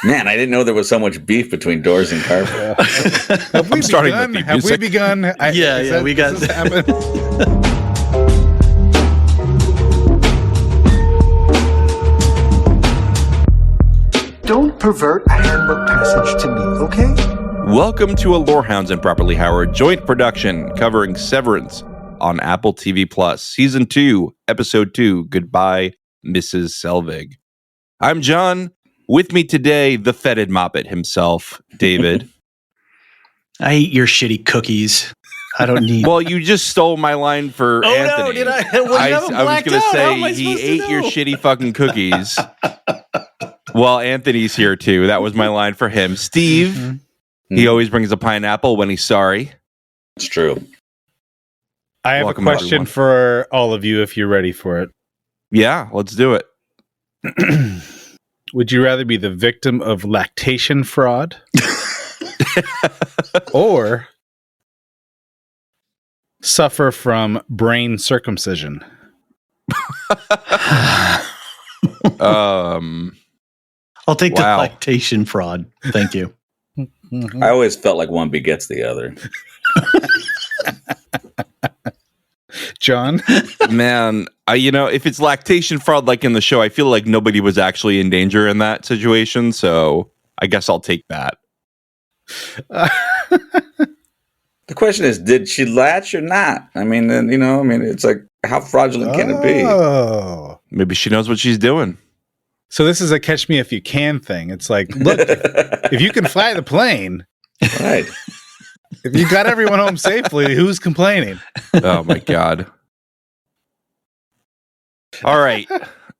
Man, I didn't know there was so much beef between doors and carpet. Have we begun? We got. Don't pervert a handbook passage to me, okay? Welcome to a Lorehounds and Properly Howard joint production covering Severance on Apple TV Plus, Season 2, Episode 2, Goodbye, Mrs. Selvig. I'm John. With me today, the fetid moppet himself, David. I eat your shitty cookies. I don't need. Well, you just stole my line for Anthony. No, did I? Well, I was going to say he ate your shitty fucking cookies. Well, Anthony's here too. That was my line for him. Steve, he always brings a pineapple when he's sorry. It's true. I have Welcome, a question everyone. for all of you if you're ready for it. Yeah, let's do it. Would you rather be the victim of lactation fraud or suffer from brain circumcision? I'll take the lactation fraud. Thank you. I always felt like one begets the other. John? Man, if it's lactation fraud like in the show, I feel like nobody was actually in danger in that situation, so I guess I'll take that. The question is, did she latch or not? It's like, how fraudulent can it be? Oh. Maybe she knows what she's doing. So this is a catch me if you can thing. It's like, look, if you can fly the plane, Right. if you got everyone home safely, who's complaining? Oh my God. All right.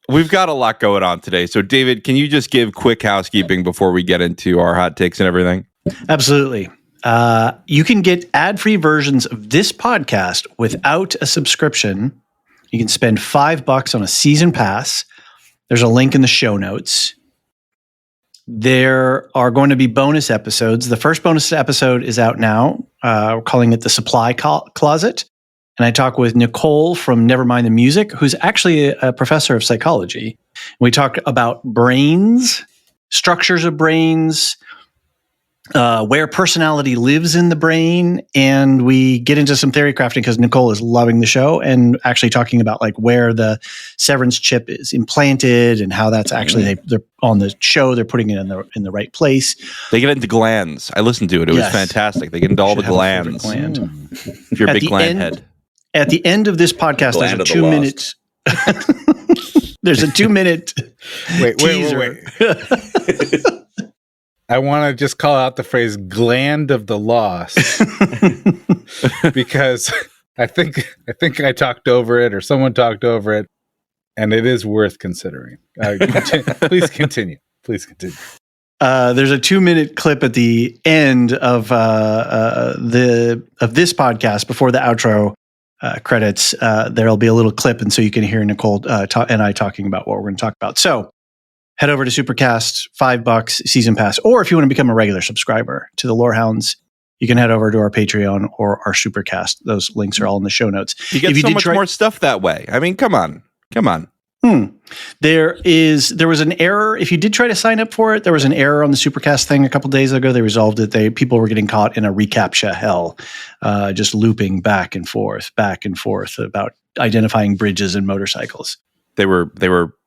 We've got a lot going on today. So David, can you just give quick housekeeping before we get into our hot takes and everything? Absolutely. You can get ad-free versions of this podcast without a subscription. You can spend $5 on a season pass. There's a link in the show notes. There are going to be bonus episodes. The first bonus episode is out now. We're calling it The Supply Closet. And I talk with Nicole from Nevermind the Music, who's actually a professor of psychology. We talk about brains, structures of brains, where personality lives in the brain. And we get into some theory crafting because Nicole is loving the show and actually talking about like where the severance chip is implanted and how that's actually they're on the show. They're putting it in the right place. They get into glands. I listened to it. It was fantastic. They get into all the glands. If you're a big gland head. At the end of this podcast, there's a 2-minute. There's a 2-minute teaser. Wait. I want to just call out the phrase "gland of the lost" because I think I talked over it or someone talked over it, and it is worth considering. Please continue. There's a 2-minute clip at the end of this podcast before the outro credits. There'll be a little clip, and so you can hear Nicole and I talking about what we're going to talk about. So head over to Supercast, $5 season pass, or if you want to become a regular subscriber to the Lorehounds, you can head over to our Patreon or our Supercast. Those links are all in the show notes. You get so much more stuff that way. I mean, come on. There was an error. If you did try to sign up for it, there was an error on the Supercast thing a couple days ago. They resolved it. People were getting caught in a reCAPTCHA hell, just looping back and forth about identifying bridges and motorcycles. They were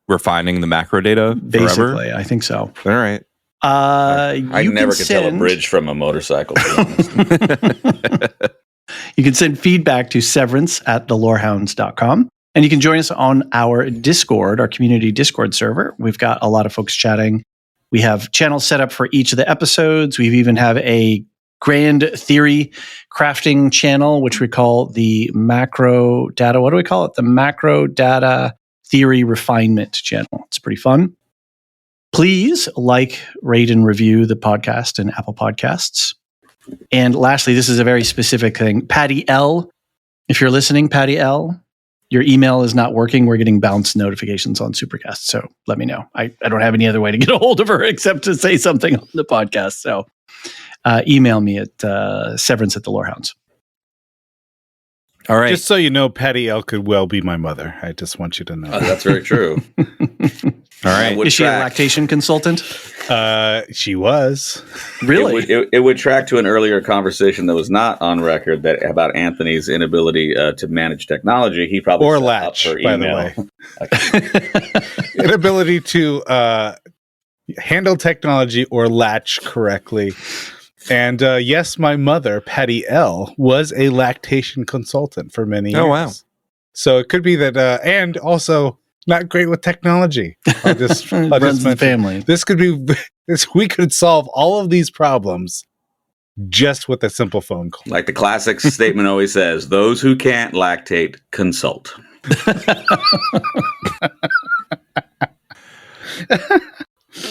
refining the macro data Basically, forever? I think so. All right. I never could tell a bridge from a motorcycle. You can send feedback to severance@thelorehounds.com. And you can join us on our Discord, our community Discord server. We've got a lot of folks chatting. We have channels set up for each of the episodes. We even have a grand theory crafting channel, which we call the macro data. What do we call it? The macro data theory refinement channel. It's pretty fun. Please like, rate, and review the podcast in Apple Podcasts. And lastly, this is a very specific thing. Patty L, if you're listening, Patty L, your email is not working. We're getting bounce notifications on Supercast. So let me know. I don't have any other way to get a hold of her except to say something on the podcast. So email me at severance@thelorehounds. All right. Just so you know, Patty L could well be my mother. I just want you to know. That's very true. All right. Is she a lactation consultant? She was. Really? It would track to an earlier conversation that was not on record that about Anthony's inability to manage technology. He probably Or set latch, up her by the email. way. Inability to handle technology or latch correctly. And yes, my mother, Patty L., was a lactation consultant for many years. Oh, wow. So it could be that, and also not great with technology. I'll just Runs the mention. family. This could be, we could solve all of these problems just with a simple phone call. Like the classic statement always says, those who can't lactate, consult.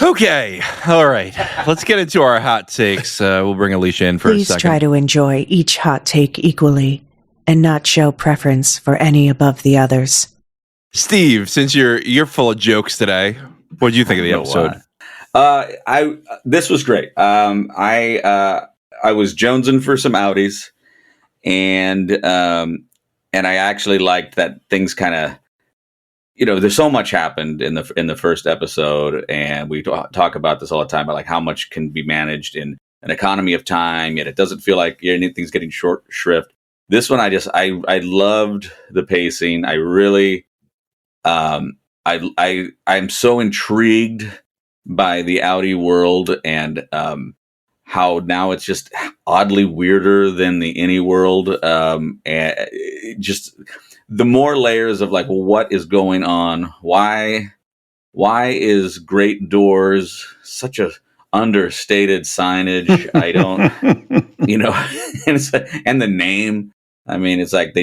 Okay. All right. Let's get into our hot takes. We'll bring Alicia in for a Please second. try to enjoy each hot take equally and not show preference for any above the others. Steve, since you're full of jokes today, what did you think of the episode? This was great. I was jonesing for some outies, and I actually liked that things kind of, there's so much happened in the first episode, and we talk about this all the time about like how much can be managed in an economy of time, yet it doesn't feel like anything's getting short shrift. This one, I loved the pacing. I really, I'm so intrigued by the outie world and how now it's just oddly weirder than the any world, and just the more layers of like, well, what is going on? Why is Great Doors such a understated signage? I don't, and it's like, and the name. I mean, it's like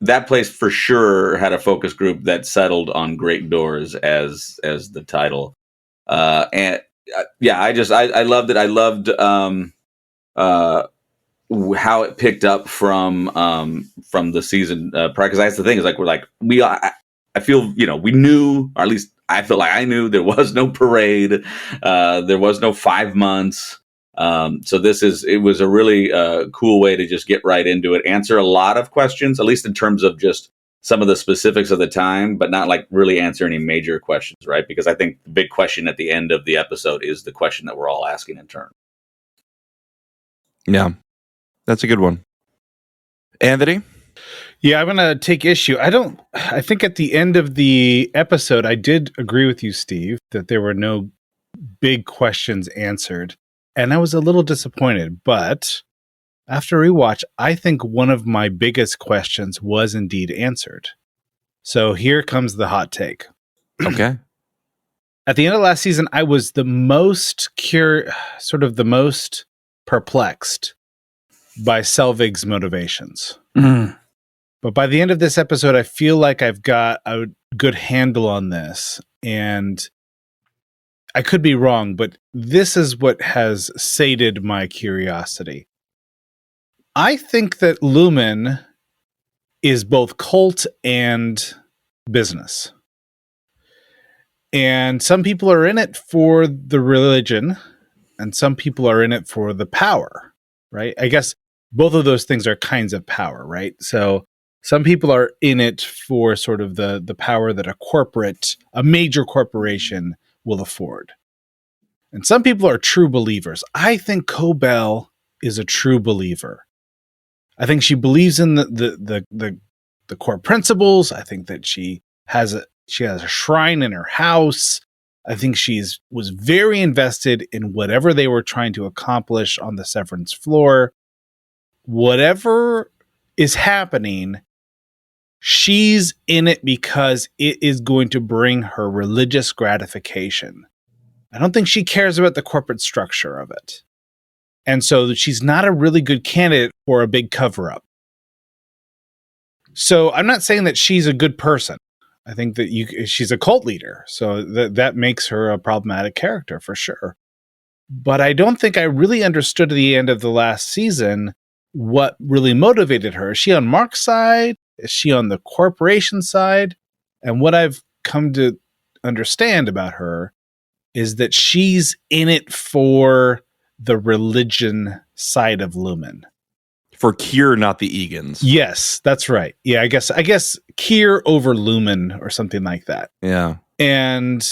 that place for sure had a focus group that settled on Great Doors as the title. I loved it. I loved how it picked up from the season prior, because that's the thing is like I feel we knew, or at least I feel like I knew, there was no parade, there was no 5 months. So it was a really cool way to just get right into it, answer a lot of questions, at least in terms of just some of the specifics of the time, but not like really answer any major questions, right? Because I think the big question at the end of the episode is the question that we're all asking in turn. Yeah, that's a good one. Anthony? Yeah, I'm going to take issue. I think at the end of the episode, I did agree with you, Steve, that there were no big questions answered. And I was a little disappointed, but after rewatch, I think one of my biggest questions was indeed answered. So here comes the hot take. Okay. At the end of last season, I was the most the most perplexed by Selvig's motivations. Mm. But by the end of this episode, I feel like I've got a good handle on this. And I could be wrong, but this is what has sated my curiosity. I think that Lumen is both cult and business. And some people are in it for the religion, and some people are in it for the power, right? I guess both of those things are kinds of power, right? So some people are in it for sort of the power that a major corporation will afford. And some people are true believers. I think Cobell is a true believer. I think she believes in the core principles. I think that she has a shrine in her house. I think was very invested in whatever they were trying to accomplish on the Severance floor. Whatever is happening, she's in it because it is going to bring her religious gratification. I don't think she cares about the corporate structure of it. And so she's not a really good candidate for a big cover-up. So I'm not saying that she's a good person. I think that she's a cult leader. So that makes her a problematic character for sure. But I don't think I really understood at the end of the last season what really motivated her. Is she on Mark's side? Is she on the corporation side? And what I've come to understand about her is that she's in it for the religion side of Lumen. For Kier, not the Egans. Yes, that's right. Yeah, I guess Kier over Lumen or something like that. Yeah. And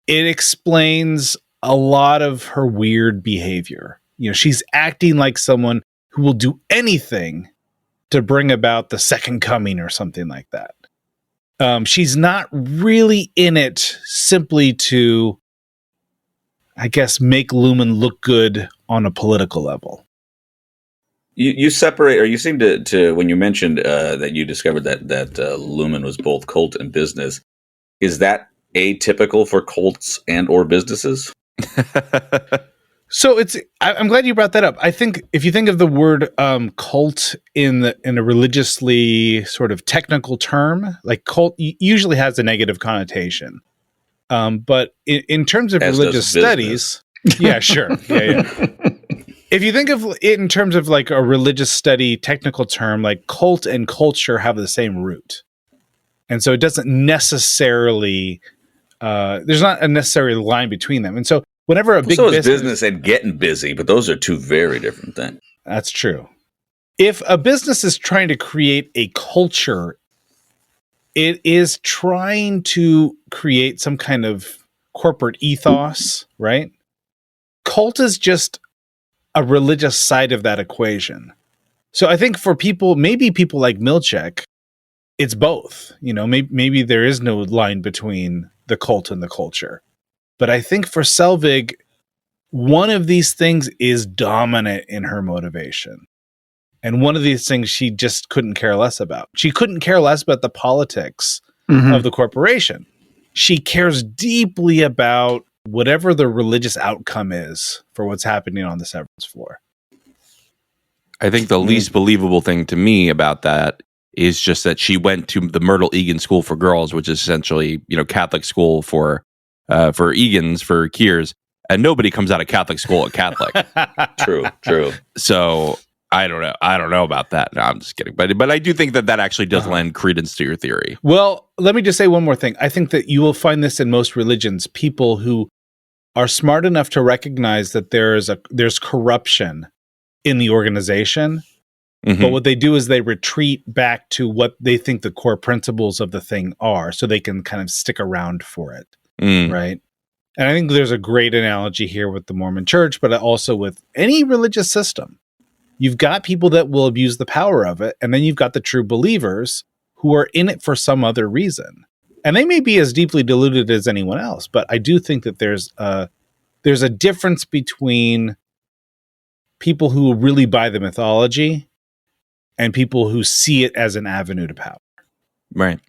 it explains a lot of her weird behavior. You know, she's acting like someone who will do anything to bring about the second coming or something like that. She's not really in it simply to, I guess, make Lumen look good on a political level. You separate, or you seem to when you mentioned that you discovered that Lumen was both cult and business. Is that atypical for cults and or businesses? So I'm glad you brought that up. I think if you think of the word cult in a religiously sort of technical term, like cult usually has a negative connotation. But in terms of As religious does studies, yeah, sure, yeah. If you think of it in terms of like a religious study technical term, like cult and culture have the same root, and so it doesn't necessarily. There's not a necessary line between them, and so whenever a big business and getting busy, but those are two very different things. That's true. If a business is trying to create a culture, it is trying to create some kind of corporate ethos, right? Cult is just a religious side of that equation. So I think for people, maybe people like Milchek, it's both. You know, maybe there is no line between the cult and the culture. But I think for Selvig, one of these things is dominant in her motivation. And one of these things she just couldn't care less about. She couldn't care less about the politics of the corporation. She cares deeply about whatever the religious outcome is for what's happening on the severance floor. I think the least believable thing to me about that is just that she went to the Myrtle Egan School for Girls, which is essentially, you know, Catholic school for Egans, for Kiers, and nobody comes out of Catholic school at Catholic. True. So I don't know about that. No, I'm just kidding. But I do think that actually does lend credence to your theory. Well, let me just say one more thing. I think that you will find this in most religions, people who are smart enough to recognize that there's corruption in the organization. Mm-hmm. But what they do is they retreat back to what they think the core principles of the thing are, so they can kind of stick around for it. Right? And I think there's a great analogy here with the Mormon Church, but also with any religious system. You've got people that will abuse the power of it, and then you've got the true believers who are in it for some other reason. And they may be as deeply deluded as anyone else, but I do think that there's a difference between people who really buy the mythology and people who see it as an avenue to power. Right.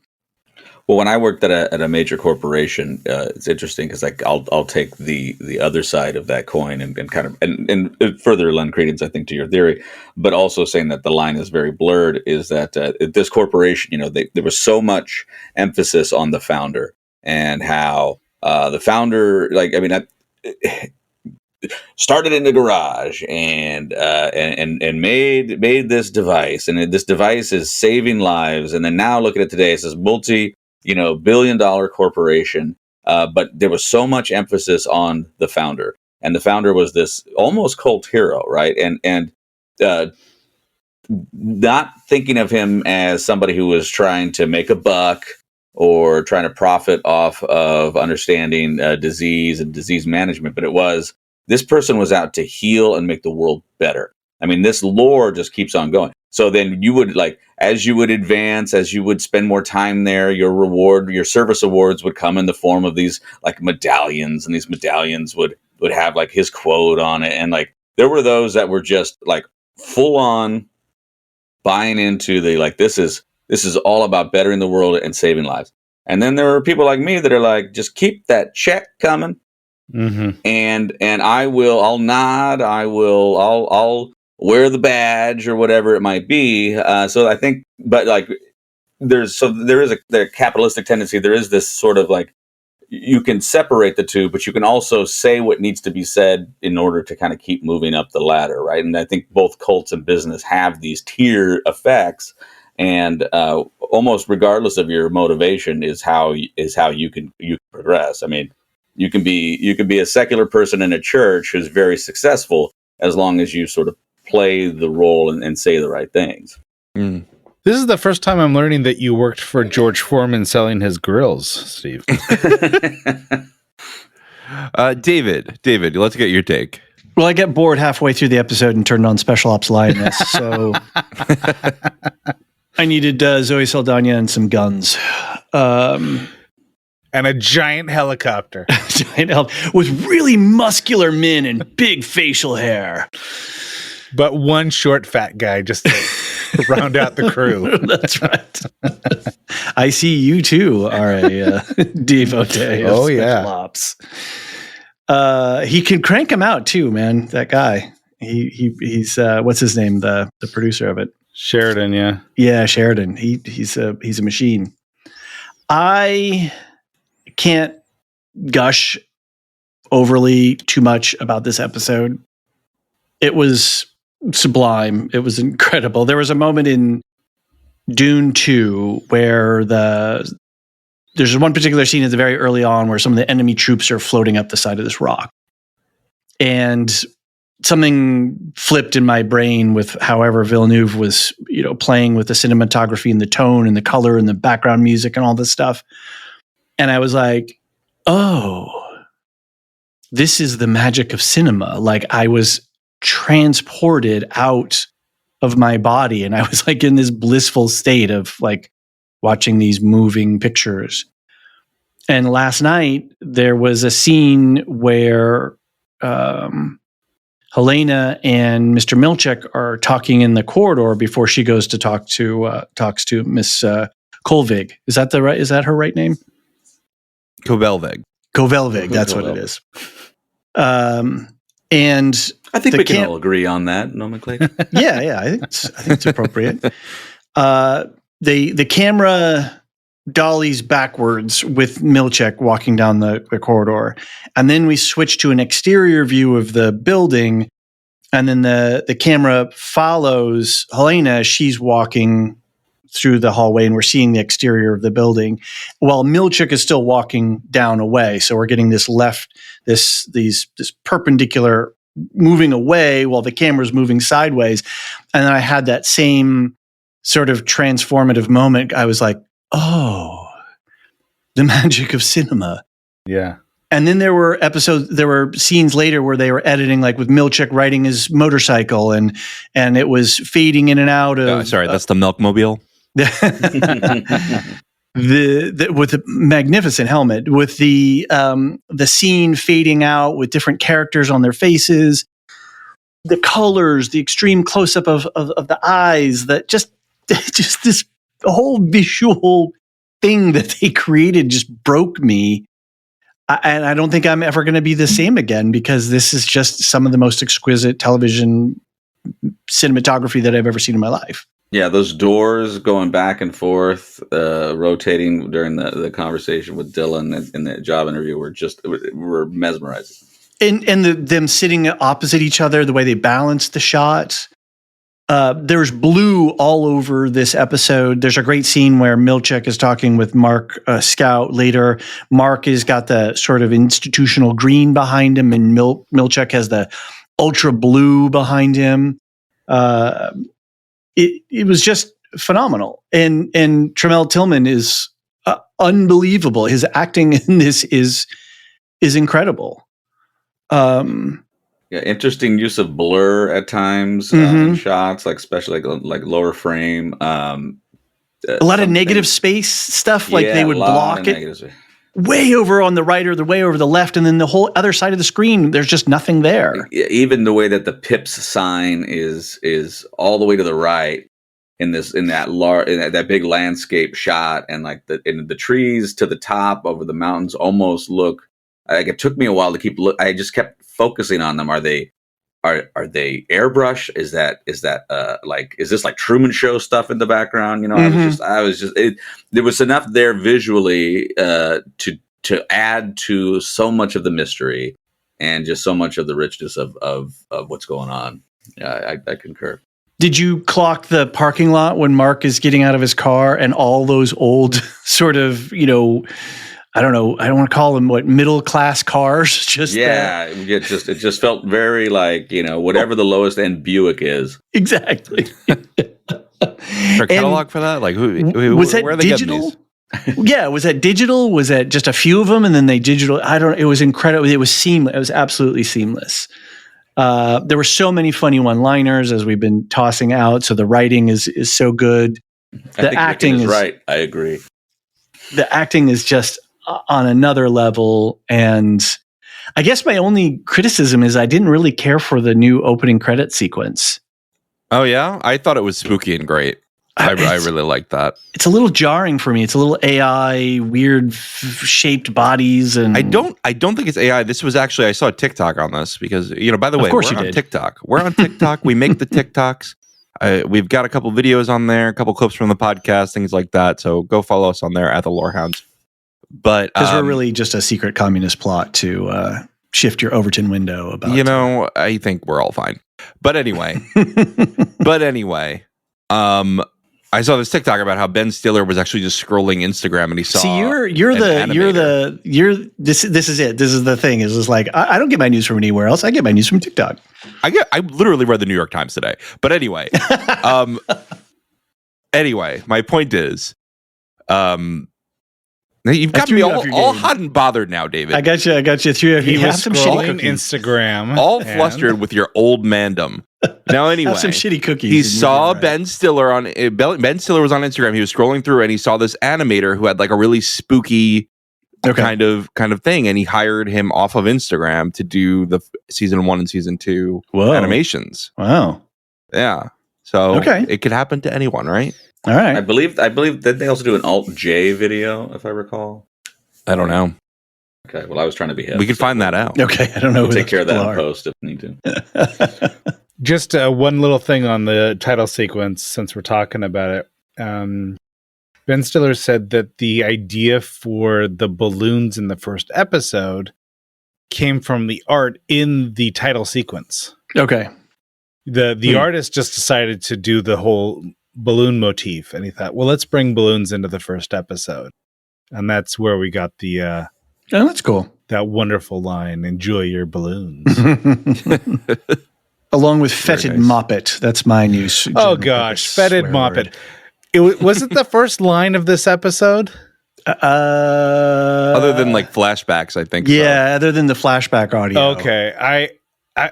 Well, when I worked at a major corporation, it's interesting because I'll take the other side of that coin and kind of and further lend credence, I think, to your theory, but also saying that the line is very blurred. Is that this corporation, you know, there was so much emphasis on the founder and how the founder, started in the garage and made this device, and this device is saving lives. And then now look at it today; it's this multi-billion-dollar corporation. But there was so much emphasis on the founder, and the founder was this almost cult hero, right? And not thinking of him as somebody who was trying to make a buck or trying to profit off of understanding disease and disease management, but this person was out to heal and make the world better. I mean, this lore just keeps on going. So then you would, as you would advance, as you would spend more time there, your service awards would come in the form of these medallions, and these medallions would have his quote on it. And there were those that were just full on buying into this is all about bettering the world and saving lives. And then there were people like me that are just keep that check coming. Mm-hmm. And I'll nod, I'll wear the badge or whatever it might be. So I think, but there is the capitalistic tendency. There is this sort of you can separate the two, but you can also say what needs to be said in order to kind of keep moving up the ladder, right? And I think both cults and business have these tier effects, and almost regardless of your motivation is how you can progress. I mean, you can be a secular person in a church who's very successful as long as you sort of play the role and say the right things. Mm. This is the first time I'm learning that you worked for George Foreman selling his grills, Steve. David, let's get your take. Well, I get bored halfway through the episode and turned on Special Ops Lioness, so I needed Zoe Saldana and some guns. And a giant helicopter. With really muscular men and big facial hair. But one short, fat guy just to round out the crew. That's right. I see you too are a devotee of Special Ops. He can crank him out too, man. That guy. He's what's his name? The producer of it. Sheridan, yeah. Yeah, Sheridan. He's a machine. I can't gush overly too much about this episode. It was sublime. It was incredible. There was a moment in Dune 2 where there's one particular scene at the very early on where some of the enemy troops are floating up the side of this rock. And something flipped in my brain with however Villeneuve was, playing with the cinematography and the tone and the color and the background music and all this stuff. And I was like, oh, this is the magic of cinema. Like I was transported out of my body and I was like in this blissful state of like watching these moving pictures. And last night there was a scene where Helena and Mr. Milchek are talking in the corridor before she goes to talks to Miss Kolvig. Is that her right name? Kovelvig, that's what it is. And I think we can all agree on that nomenclature. yeah, I think it's appropriate. The camera dollies backwards with Milchek walking down the corridor, and then we switch to an exterior view of the building, and then the camera follows Helena as she's walking through the hallway, and we're seeing the exterior of the building while Milchek is still walking down away. So we're getting this perpendicular moving away while the camera's moving sideways. And then I had that same sort of transformative moment. I was like, oh, the magic of cinema. Yeah. And then there were scenes later where they were editing, like with Milchek riding his motorcycle and it was fading in and out of. That's the Milkmobile. With a magnificent helmet, with the scene fading out with different characters on their faces, the colors, the extreme close up of the eyes, that just this whole visual thing that they created just broke me. And I don't think I'm ever going to be the same again, because this is just some of the most exquisite television cinematography that I've ever seen in my life. Yeah, those doors going back and forth, rotating during the conversation with Dylan in the job interview were mesmerizing. And them sitting opposite each other, the way they balanced the shots. There's blue all over this episode. There's a great scene where Milchek is talking with Mark Scout later. Mark has got the sort of institutional green behind him, and Milchek has the ultra blue behind him. It was just phenomenal. And Tremel Tillman is unbelievable. His acting in this is incredible. Interesting use of blur at times in shots, like especially like lower frame. A lot of negative space stuff, like they would block it way over on the right or the way over the left, and then the whole other side of the screen, there's just nothing there. Even the way that the Pips sign is all the way to the right in that big landscape shot, and like the trees to the top over the mountains almost look like, it took me a while to keep I just kept focusing on them. Are they airbrush? Is this like Truman Show stuff in the background? I was just there was enough there visually to add to so much of the mystery and just so much of the richness of what's going on. Yeah, I concur. Did you clock the parking lot when Mark is getting out of his car and all those old sort of, I don't know, I don't want to call them middle class cars? It just felt very like, whatever the lowest end Buick is. Exactly. For catalog for that? Like who was that where are they digital? Yeah, was that digital? Was that just a few of them and then they digital? I don't. It was incredible. It was seamless. It was absolutely seamless. There were so many funny one-liners as we've been tossing out. So the writing is so good. The acting is right. I agree. The acting is just on another level. And I guess my only criticism is I didn't really care for the new opening credit sequence. Oh yeah, I thought it was spooky and great. I really liked that. It's a little jarring for me. It's a little AI, weird shaped bodies, and I don't think it's AI. This was actually, I saw a TikTok on this because, by the way, we're on TikTok. We're on TikTok. We make the TikToks. We've got a couple videos on there, a couple clips from the podcast, things like that. So go follow us on there at the Lorehounds. But because we're really just a secret communist plot to shift your Overton window about. I think we're all fine. But anyway, I saw this TikTok about how Ben Stiller was actually just scrolling Instagram and he saw. See, this is it. This is the thing. Is just like I don't get my news from anywhere else. I get my news from TikTok. I literally read the New York Times today. But anyway, my point is, you've got me all hot and bothered now, David. I got you through. He was scrolling Instagram, all flustered with your old mandem. Now, anyway, have some shitty cookies. He saw Ben Stiller on Ben Stiller was on Instagram. He was scrolling through and he saw this animator who had like a really spooky kind of thing, and he hired him off of Instagram to do the season 1 and season 2 animations. Wow. Yeah. So it could happen to anyone, right? All right. I believe that they also do an Alt J video, if I recall. I don't know. Okay. Well, I was trying to be hip. We could find that out. Okay. I don't know. We'll take care of that in post if we need to. Just one little thing on the title sequence, since we're talking about it. Ben Stiller said that the idea for the balloons in the first episode came from the art in the title sequence. Okay. The artist just decided to do the whole balloon motif, and he thought, well, let's bring balloons into the first episode. And that's where we got the that's cool. That wonderful line, enjoy your balloons. Along with fetid moppet. That's my news. Oh gosh, fetid moppet. Was it the first line of this episode? Other than like flashbacks, I think. Yeah, other than the flashback audio. Okay,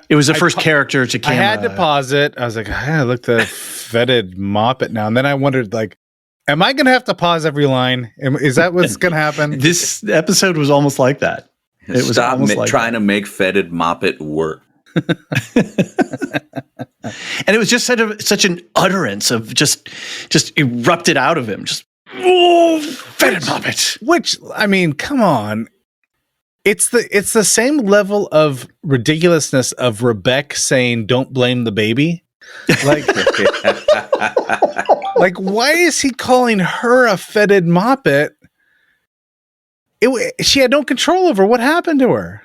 it was the first character to camera. I had to pause it. I was like, I looked at fetid moppet now, and then I wondered, like, am I going to have to pause every line? Is that what's going to happen? This episode was almost like that. It was almost like trying to make fetid moppet work. And it was just such an utterance of just erupted out of him. Just fetid moppet. Which, I mean, come on. It's the same level of ridiculousness of Rebecca saying, "Don't blame the baby." Like, like, why is he calling her a fetid moppet? She had no control over what happened to her.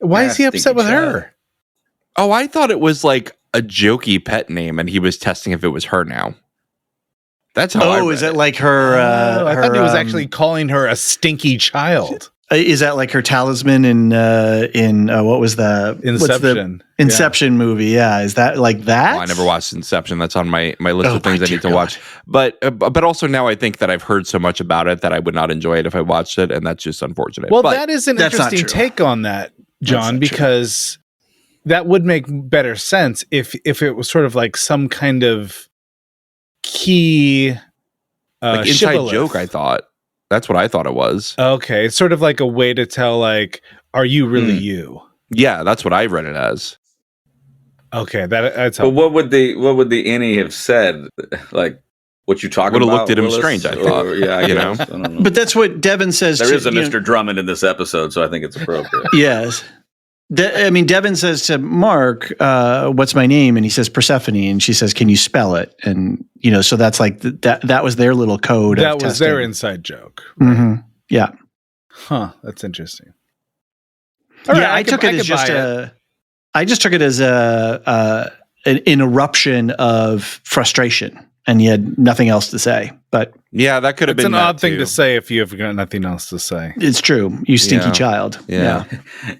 Why is he upset with her? Oh, I thought it was like a jokey pet name, and he was testing if it was her now. That's how. Oh, is it like her? I thought he was actually calling her a stinky child. Is that like her talisman in what was the Inception movie? Yeah, is that like that? Well, I never watched Inception. That's on my list of things I need to watch. But also now I think that I've heard so much about it that I would not enjoy it if I watched it, and that's just unfortunate. Well, that is an interesting take on that, John, because that would make better sense if it was sort of like some kind of key like inside joke. I thought. That's what I thought it was. Okay. It's sort of like a way to tell, like, are you really you? Yeah, that's what I read it as. Okay. That's But what would the innie have said? Like, what you talking about? Would have looked at him strange, I thought. Yeah, I guess. I don't know. But that's what Devin says. There is a Mr. Drummond in this episode, so I think it's appropriate. Yes. Devin says to Mark, what's my name? And he says Persephone. And she says, can you spell it? And, so that's like, that was their little code. That was their inside joke. Right? Mm-hmm. Yeah. Huh. That's interesting. All right, I took it as an eruption of frustration. And he had nothing else to say. But yeah, that could have been an odd thing to say if you have got nothing else to say. It's true. You stinky child. Yeah.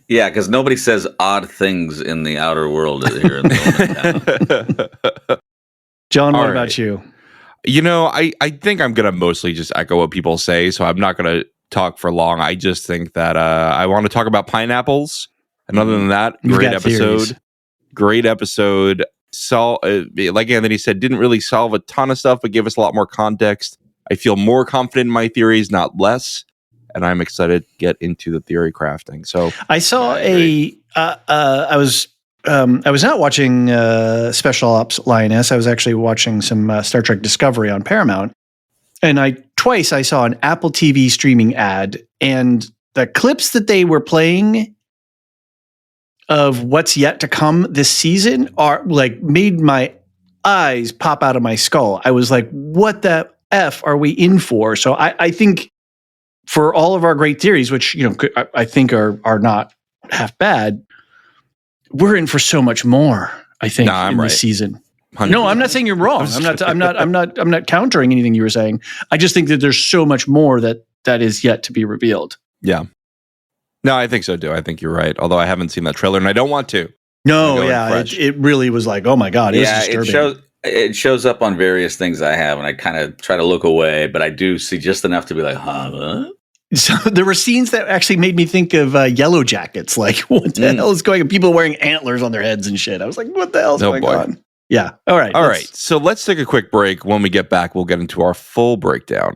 Yeah, because nobody says odd things in the outer world here in the moment. John, what about you? I think I'm going to mostly just echo what people say, so I'm not going to talk for long. I just think that I want to talk about pineapples. And other than that, You've great got episode. theories. Great episode. Like Anthony said, didn't really solve a ton of stuff, but gave us a lot more context. I feel more confident in my theories, not less. And I'm excited to get into the theory crafting. So I saw I was not watching Special Ops Lioness. I was actually watching some Star Trek Discovery on Paramount. And twice I saw an Apple TV streaming ad, and the clips that they were playing of what's yet to come this season are like made my eyes pop out of my skull. I was like, what the F are we in for? So I think for all of our great theories, which, I think are not half bad, we're in for so much more, I think, in this season. 100%. No, I'm not saying you're wrong. I'm not countering anything you were saying. I just think that there's so much more that is yet to be revealed. Yeah. No, I think so too. I think you're right. Although I haven't seen that trailer and I don't want to. No, yeah. It really was like, oh my God. It was disturbing. It shows up on various things I have, and I kind of try to look away, but I do see just enough to be like, huh? So there were scenes that actually made me think of Yellow Jackets. Like, what the hell is going on? People wearing antlers on their heads and shit. I was like, what the hell's going on? Yeah. All right. All right. So let's take a quick break. When we get back, we'll get into our full breakdown.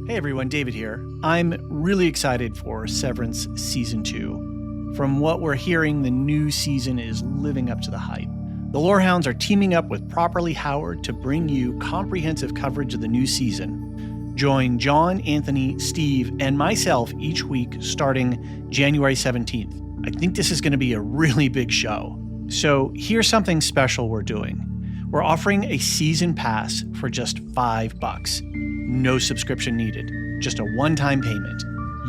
Hey everyone, David here. I'm really excited for Severance Season 2. From what we're hearing, the new season is living up to the hype. The Lorehounds are teaming up with Properly Howard to bring you comprehensive coverage of the new season. Join John, Anthony, Steve, and myself each week starting January 17th. I think this is going to be a really big show. So here's something special we're doing. We're offering a season pass for just $5. No subscription needed, just a one-time payment.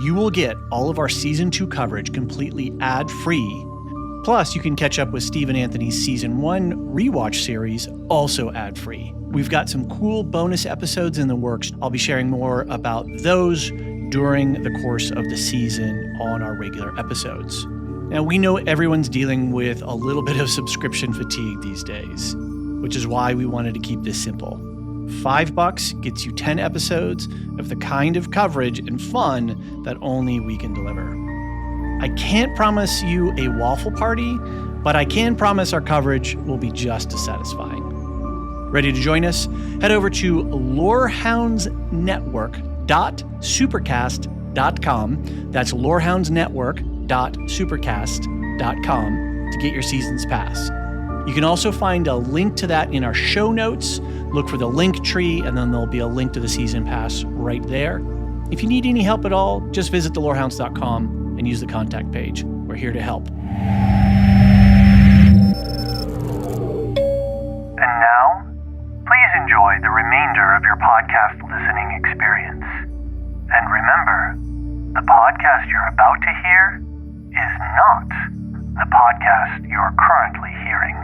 You will get all of our Season 2 coverage completely ad-free. Plus, you can catch up with Steve and Anthony's Season 1 rewatch series, also ad-free. We've got some cool bonus episodes in the works. I'll be sharing more about those during the course of the season on our regular episodes. Now, we know everyone's dealing with a little bit of subscription fatigue these days, which is why we wanted to keep this simple. $5 gets you 10 episodes of the kind of coverage and fun that only we can deliver. I can't promise you a waffle party, but I can promise our coverage will be just as satisfying. Ready to join us? Head over to lorehoundsnetwork.supercast.com. That's lorehoundsnetwork.supercast.com to get your season's pass. You can also find a link to that in our show notes. Look for the link tree, and then there'll be a link to the season pass right there. If you need any help at all, just visit thelorehounds.com and use the contact page. We're here to help. And now, please enjoy the remainder of your podcast listening experience. And remember, the podcast you're about to hear is not the podcast you're currently hearing.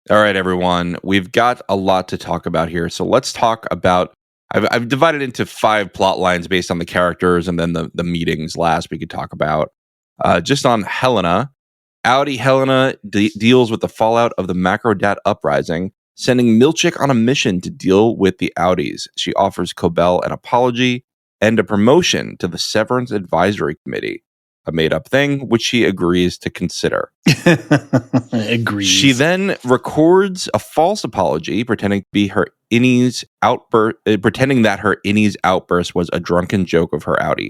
All right, everyone. We've got a lot to talk about here. So let's talk about... I've divided into 5 plot lines based on the characters, and then the meetings last we could talk about. Just on Helena. Audi Helena deals with the fallout of the Macrodat uprising, sending Milchick on a mission to deal with the Audis. She offers Cobell an apology and a promotion to the Severance Advisory Committee, a made-up thing which she agrees to consider. Agrees. She then records a false apology, pretending to be her innie's pretending that her innie's outburst was a drunken joke of her Audi.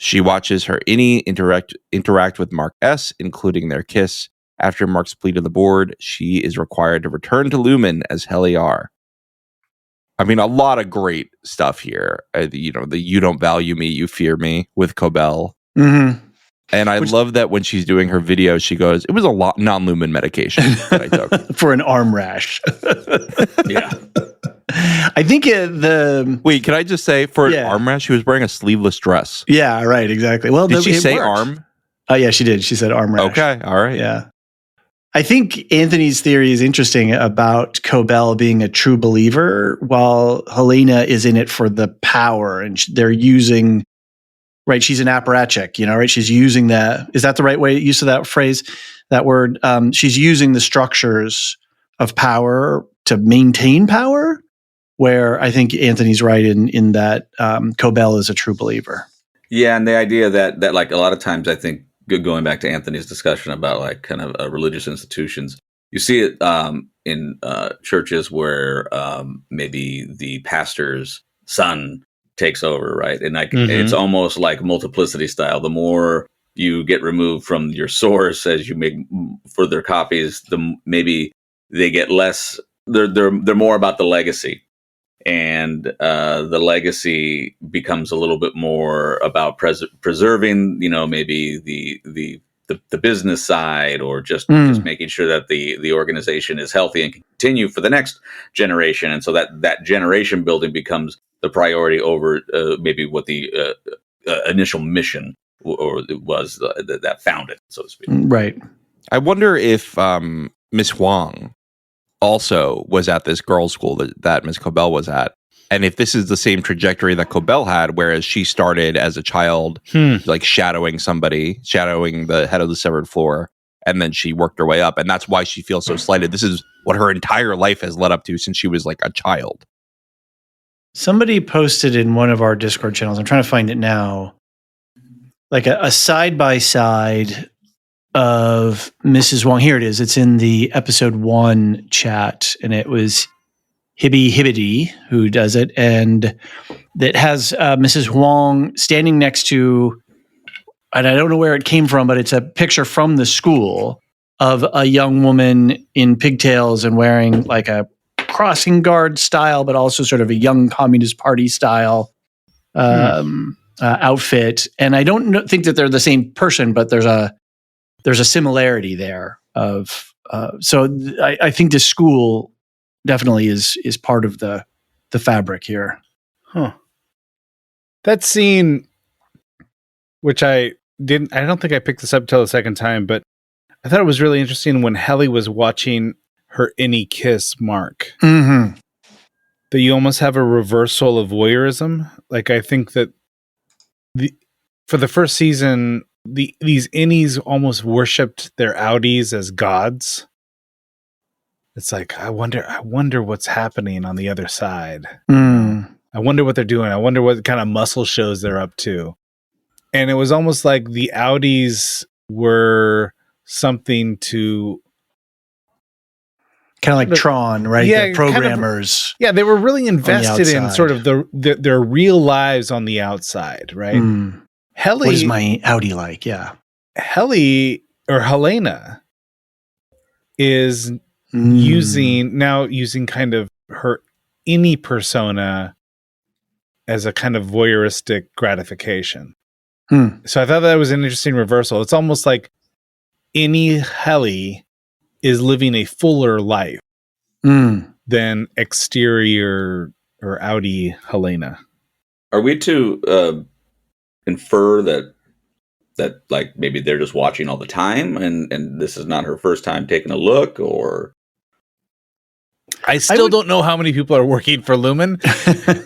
She watches her innie interact with Mark S., including their kiss. After Mark's plea to the board, she is required to return to Lumen as Heliar. I mean, a lot of great stuff here. The you don't value me, you fear me with Cobell. Mm-hmm. And I love that when she's doing her video, she goes, it was a lot non-Lumen medication that I took. For an arm rash. Yeah. I think Wait, can I just say for an Yeah. arm rash, she was wearing a sleeveless dress. Yeah, right, exactly. Well, Did she it say worked. arm? Oh, yeah, she did. She said arm rash. Okay, all right. Yeah. I think Anthony's theory is interesting about Cobell being a true believer, while Helena is in it for the power, and they're using. Right, she's an apparatchik, right? She's using that. Is that the right way use of that phrase, that word? She's using the structures of power to maintain power. Where I think Anthony's right in that Cobell is a true believer. Yeah, and the idea that like a lot of times I think going back to Anthony's discussion about like kind of religious institutions, you see it in churches where maybe the pastor's son takes over, right? And like it's almost like multiplicity style. The more you get removed from your source as you make further copies, the maybe they get less. They're more about the legacy, and the legacy becomes a little bit more about preserving, maybe the business side, or just making sure that the organization is healthy and can continue for the next generation. And so that generation building becomes the priority over maybe what the initial mission or it was that found it, so to speak. Right. I wonder if Miss Huang also was at this girls' school that Miss Cobell was at. And if this is the same trajectory that Cobell had, whereas she started as a child, like shadowing the head of the severed floor, and then she worked her way up. And that's why she feels so slighted. This is what her entire life has led up to since she was like a child. Somebody posted in one of our Discord channels, I'm trying to find it now, like a side-by-side of Mrs. Huang. Here it is. It's in the episode 1 chat, and it was Hibbity who does it, and that has Mrs. Huang standing next to, and I don't know where it came from, but it's a picture from the school of a young woman in pigtails and wearing like a crossing guard style, but also sort of a young Communist Party style outfit. And I don't think that they're the same person, but there's a similarity there. I think this school definitely is part of the fabric here. Huh. That scene, which I don't think I picked this up till the second time, but I thought it was really interesting when Helly was watching her any kiss Mark. Mm-hmm. That you almost have a reversal of voyeurism. Like, I think that for the first season, these innies almost worshipped their outies as gods. It's like, I wonder what's happening on the other side. I wonder what they're doing. I wonder what kind of muscle shows they're up to. And it was almost like the outies were something to kind of like Tron, right? Yeah, the programmers. Kind of, they were really invested in outside. sort of their real lives on the outside, right? Helly, what is my outie like? Yeah. Helly or Helena is using kind of her innie persona as a kind of voyeuristic gratification. So I thought that was an interesting reversal. It's almost like innie Helly is living a fuller life than exterior or outie Helena. Are we to infer that like maybe they're just watching all the time and this is not her first time taking a look? Or I still don't know how many people are working for Lumen.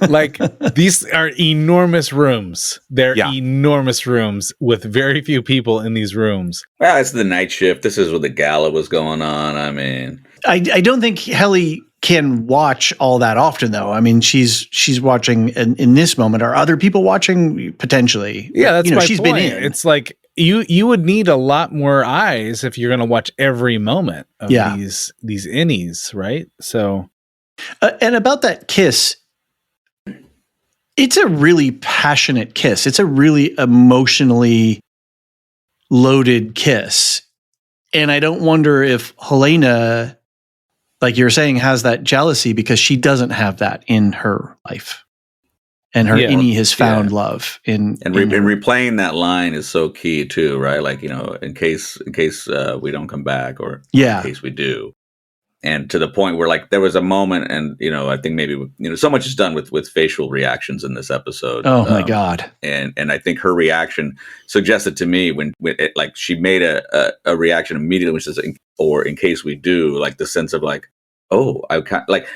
Like, these are enormous rooms. They're enormous rooms with very few people in these rooms. Well, it's the night shift. This is where the gala was going on. I mean, I don't think Helly can watch all that often, though. I mean, she's watching in this moment. Are other people watching potentially? Yeah, that's my she's point. been in. It's like you would need a lot more eyes if you're going to watch every moment of these innies, right? So, and about that kiss, it's a really passionate kiss. It's a really emotionally loaded kiss, and I don't wonder if Helena, like you're saying, has that jealousy because she doesn't have that in her life. And her innie has found love in replaying that line is so key too, right? Like, in case we don't come back, or in case we do. and to the point where like there was a moment, and I think maybe so much is done with facial reactions in this episode. Oh my God. And I think her reaction suggested to me when like she made a reaction immediately, which is or in case we do, like the sense of like, oh, I kind like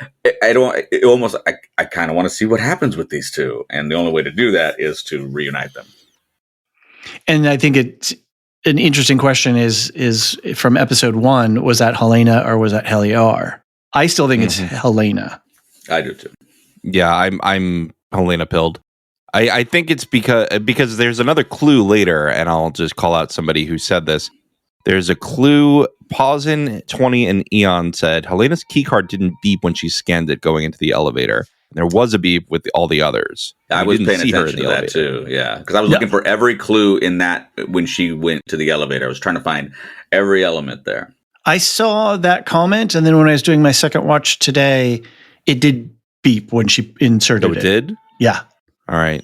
I don't it almost I kind of want to see what happens with these two, and the only way to do that is to reunite them. And I think it's an interesting question is from episode 1, was that Helena or was that Heliar? I still think it's Helena. I do too. Yeah, I'm Helena pilled. I think it's because there's another clue later, and I'll just call out somebody who said this. There's a clue. Pausin 20 and Eon said Helena's keycard didn't beep when she scanned it going into the elevator. There was a beep with all the others. I was paying attention to that too. Yeah, because I was looking for every clue in that when she went to the elevator. I was trying to find every element there. I saw that comment, and then when I was doing my second watch today, it did beep when she inserted it. It did? Yeah. All right.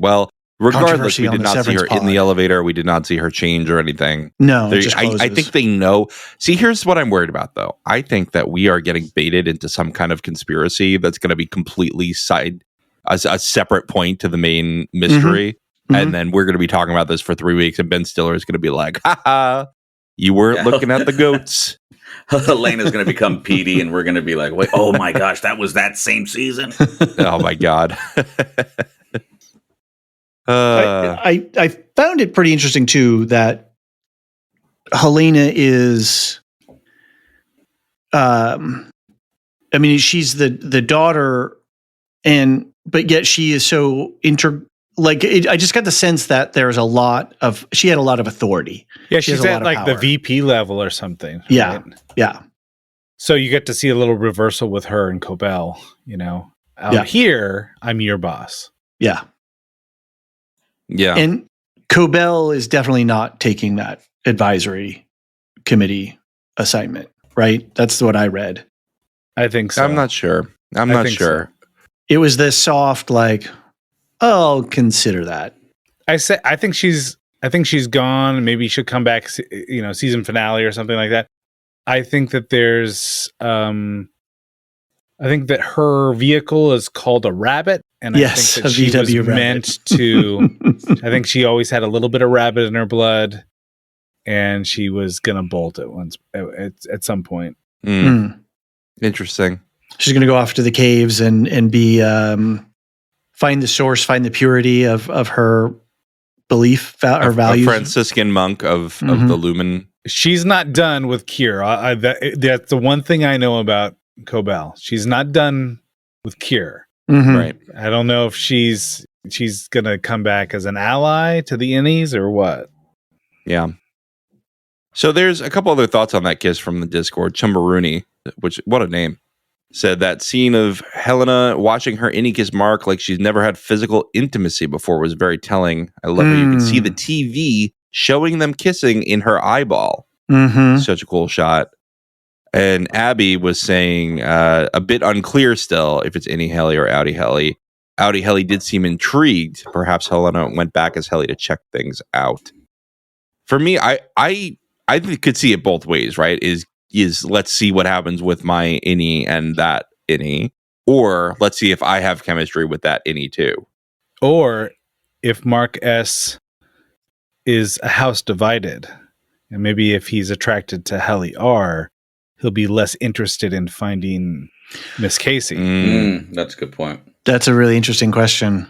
Well, regardless, we did not see her in the elevator. We did not see her change or anything. No, I think they know. See, here's what I'm worried about, though. I think that we are getting baited into some kind of conspiracy that's going to be completely as a separate point to the main mystery. Mm-hmm. And then we're going to be talking about this for 3 weeks, and Ben Stiller is going to be like, ha, you weren't looking at the goats. Elena's going to become Petey, and we're going to be like, wait, oh my gosh, that was that same season. Oh my God. I found it pretty interesting too that Helena is, she's the daughter, but yet she is so I just got the sense that she had a lot of authority. Yeah, she's at like the VP level or something. Yeah, right? yeah. So you get to see a little reversal with her and Cobell. Out here, I'm your boss. Yeah. Yeah. And Cobell is definitely not taking that advisory committee assignment, right? That's what I read. I think so. I'm not sure. I'm not sure. So. It was this soft, like, I'll consider that. I think she's gone. Maybe she'll come back, season finale or something like that. I think that I think that her vehicle is called a rabbit. And I think that she was meant to, I think she always had a little bit of rabbit in her blood, and she was going to bolt at some point. Interesting. She's going to go off to the caves and be, find the source, find the purity of her belief, her values. A Franciscan monk of the Lumen. She's not done with Kier. That's the one thing I know about Cobell. She's not done with Kier. Mm-hmm. Right. I don't know if she's gonna come back as an ally to the innies or what. Yeah. So there's a couple other thoughts on that kiss from the Discord. Chumbaroony, which what a name, said that scene of Helena watching her innie kiss Mark like she's never had physical intimacy before was very telling. I love how you can see the TV showing them kissing in her eyeball. Mm-hmm. Such a cool shot. And Abby was saying a bit unclear still if it's Innie Helly or Outie Helly. Outie Helly did seem intrigued. Perhaps Helena went back as Helly to check things out. For me, I could see it both ways, right? Is let's see what happens with my Innie and that Innie, or let's see if I have chemistry with that Innie too. Or if Mark S is a house divided, and maybe if he's attracted to Helly R, he'll be less interested in finding Miss Casey. That's a good point. That's a really interesting question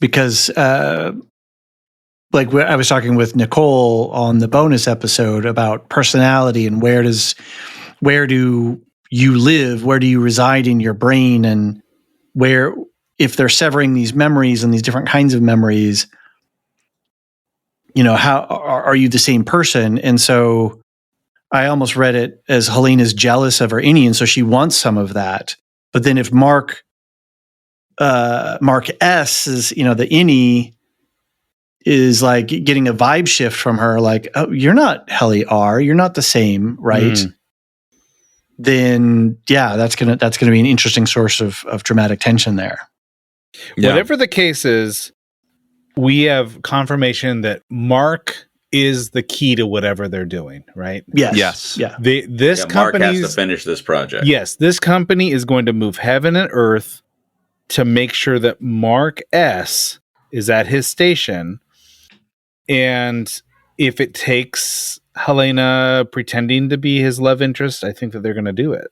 because, I was talking with Nicole on the bonus episode about personality and where do you live? Where do you reside in your brain? And where, if they're severing these memories and these different kinds of memories, how are you the same person? And so I almost read it as Helena's jealous of her Innie, and so she wants some of that. But then if Mark S is, the Innie is like getting a vibe shift from her, like, oh, you're not Helly R, you're not the same, right? Then that's gonna be an interesting source of dramatic tension there. Yeah. Whatever the case is, we have confirmation that Mark is the key to whatever they're doing, right? Yes. Yeah. This Mark has company's to finish this project. Yes, this company is going to move heaven and earth to make sure that Mark S is at his station. And if it takes Helena pretending to be his love interest, I think that they're going to do it.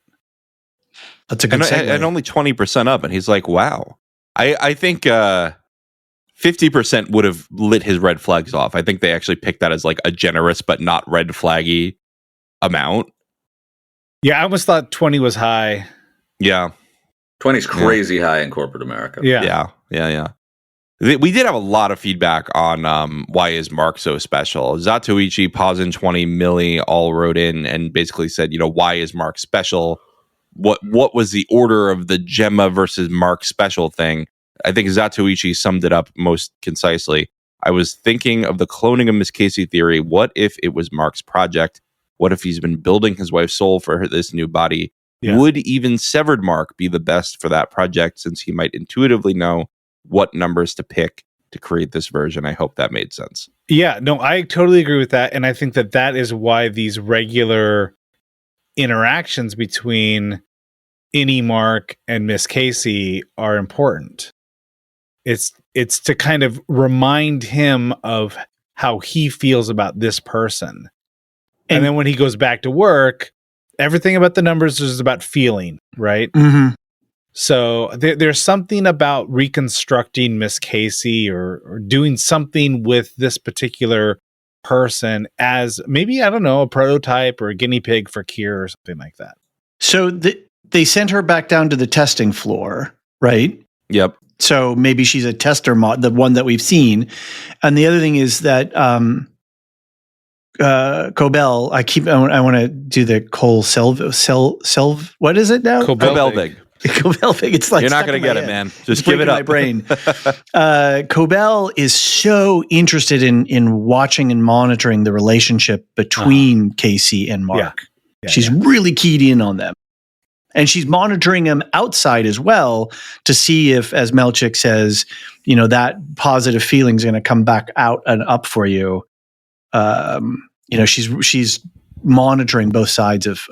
That's a good segue. And only 20% up. And he's like, wow. I think 50% would have lit his red flags off. I think they actually picked that as like a generous but not red flaggy amount. Yeah, I almost thought 20 was high. Yeah. 20's crazy high in corporate America. Yeah. We did have a lot of feedback on why is Mark so special. Zatoichi, Pazin, 20, Millie all wrote in and basically said, why is Mark special? What was the order of the Gemma versus Mark special thing? I think Zatoichi summed it up most concisely. I was thinking of the cloning of Miss Casey theory. What if it was Mark's project? What if he's been building his wife's soul for this new body? Yeah. Would even severed Mark be the best for that project, since he might intuitively know what numbers to pick to create this version? I hope that made sense. Yeah, no, I totally agree with that. And I think that is why these regular interactions between Innie Mark and Miss Casey are important. It's to kind of remind him of how he feels about this person. And then when he goes back to work, everything about the numbers is about feeling, right? Mm-hmm. So there's something about reconstructing Miss Casey or doing something with this particular person as maybe, I don't know, a prototype or a guinea pig for Kier or something like that. So they sent her back down to the testing floor, right? Yep. So maybe she's a tester mod, the one that we've seen. And the other thing is that Cobell, I want to do the Cole Selv, what is it now? Cobelvig. Cobelvig. It's like you're not going to get it, man. Just give it up. My brain. Cobell is so interested in watching and monitoring the relationship between Casey and Mark. Yeah, she's really keyed in on them. And she's monitoring him outside as well to see if, as Melchick says, that positive feeling is going to come back out and up for you. She's monitoring both sides of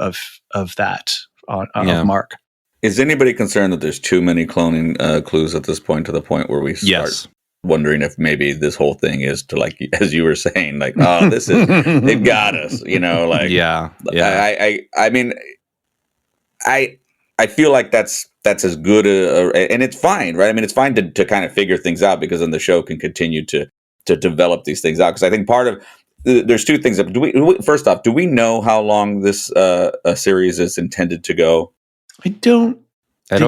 that of Mark. Is anybody concerned that there's too many cloning clues at this point, to the point where we start wondering if maybe this whole thing is to, like, as you were saying, like, oh, this is, they've got us, like, yeah. I mean, I feel like that's as good and it's fine, right? I mean, it's fine to kind of figure things out, because then the show can continue to develop these things out. Because I think part of there's two things. First off, do we know how long this series is intended to go? I don't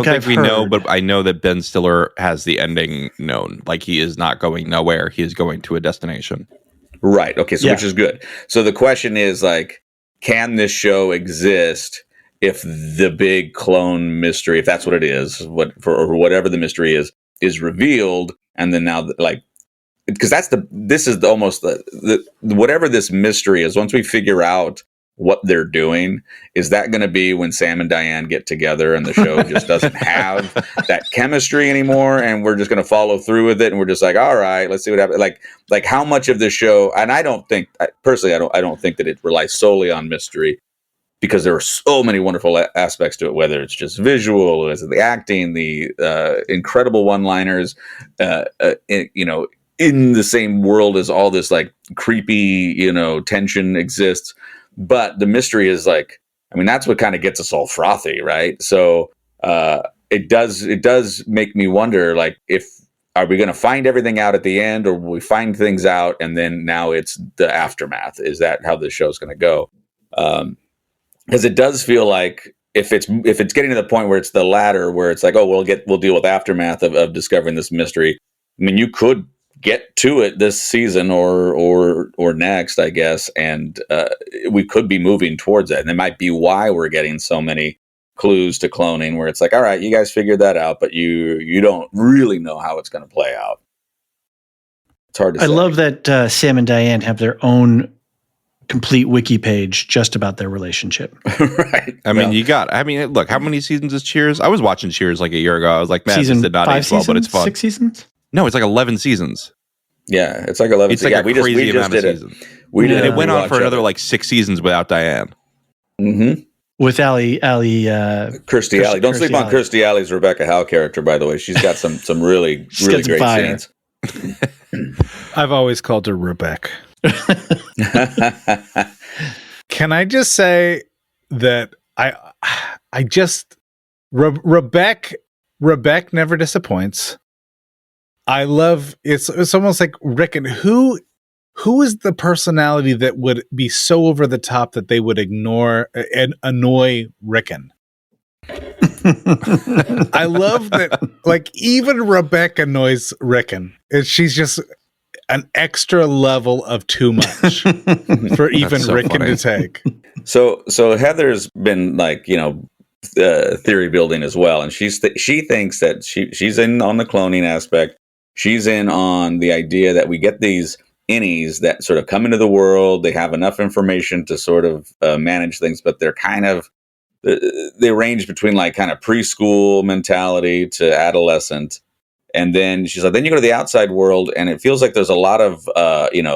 think we know, but I know that Ben Stiller has the ending known. Like, he is not going nowhere. He is going to a destination. Right. Okay. So which is good. So the question is, like, can this show exist if the big clone mystery, if that's what it is, or whatever the mystery is revealed, and then now, like, because this is almost the whatever this mystery is. Once we figure out what they're doing, is that going to be when Sam and Diane get together and the show just doesn't have that chemistry anymore, and we're just going to follow through with it, and we're just like, all right, let's see what happens. Like how much of this show? And I don't think that it relies solely on mystery, because there are so many wonderful aspects to it, whether it's just visual, is it the acting, the incredible one-liners, in the same world as all this, like, creepy, tension exists. But the mystery is, like, I mean, that's what kind of gets us all frothy, right? So it does make me wonder, like, are we going to find everything out at the end, or will we find things out and then now it's the aftermath? Is that how the show's going to go? Because it does feel like if it's getting to the point where it's the latter, where it's like, oh, we'll deal with aftermath of discovering this mystery. I mean, you could get to it this season or next, I guess, and we could be moving towards that. And that might be why we're getting so many clues to cloning, where it's like, all right, you guys figured that out, but you don't really know how it's going to play out. It's hard to say. I love that Sam and Diane have their own complete wiki page just about their relationship. Right. I mean, look, how many seasons is Cheers? I was watching Cheers like a year ago. I was like, man, this did not age well, but it's fun. 6 seasons? No, it's like 11 seasons. Yeah, it's like 11. It's like a crazy amount of seasons. We did. And it went on rewatch for of another it. like 6 seasons without Diane. Mm-hmm. With Ali, Kirstie Alley. Don't sleep on Alley. Kirstie Alley's Rebecca Howe character, by the way. She's got some really She's really got some great fire. scenes. I've always called her Rebecca. Can I just say that I just Rebecca never disappoints. I love it's almost like Rickon. Who is the personality that would be so over the top that they would ignore and annoy Rickon? I love that, like, even Rebecca annoys Rickon. She's just an extra level of too much for even so Rickon funny. to take. So Heather's been like, theory building as well, and she thinks that she's in on the cloning aspect. She's in on the idea that we get these innies that sort of come into the world. They have enough information to sort of manage things, but they're kind of they range between like kind of preschool mentality to adolescent. And then she's like, then you go to the outside world, and it feels like there's a lot of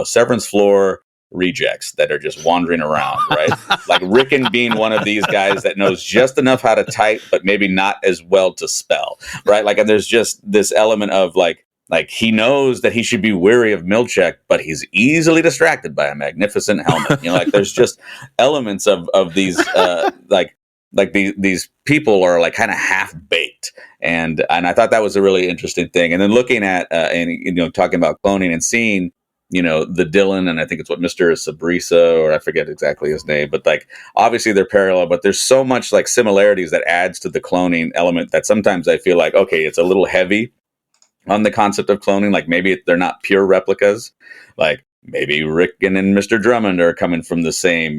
severance floor rejects that are just wandering around, right? Like Rickon being one of these guys that knows just enough how to type, but maybe not as well to spell, right? Like, and there's just this element of like he knows that he should be wary of Milchek, but he's easily distracted by a magnificent helmet. Like there's just elements of these these people are like kind of half baked, and I thought that was a really interesting thing. And then looking at talking about cloning and seeing the Dylan, and I think it's what Mr. Sabrisa, or I forget exactly his name, but like obviously they're parallel, but there's so much like similarities that adds to the cloning element that sometimes I feel like, okay, it's a little heavy on the concept of cloning. Like maybe they're not pure replicas. Like maybe Rickon and Mr. Drummond are coming from the same,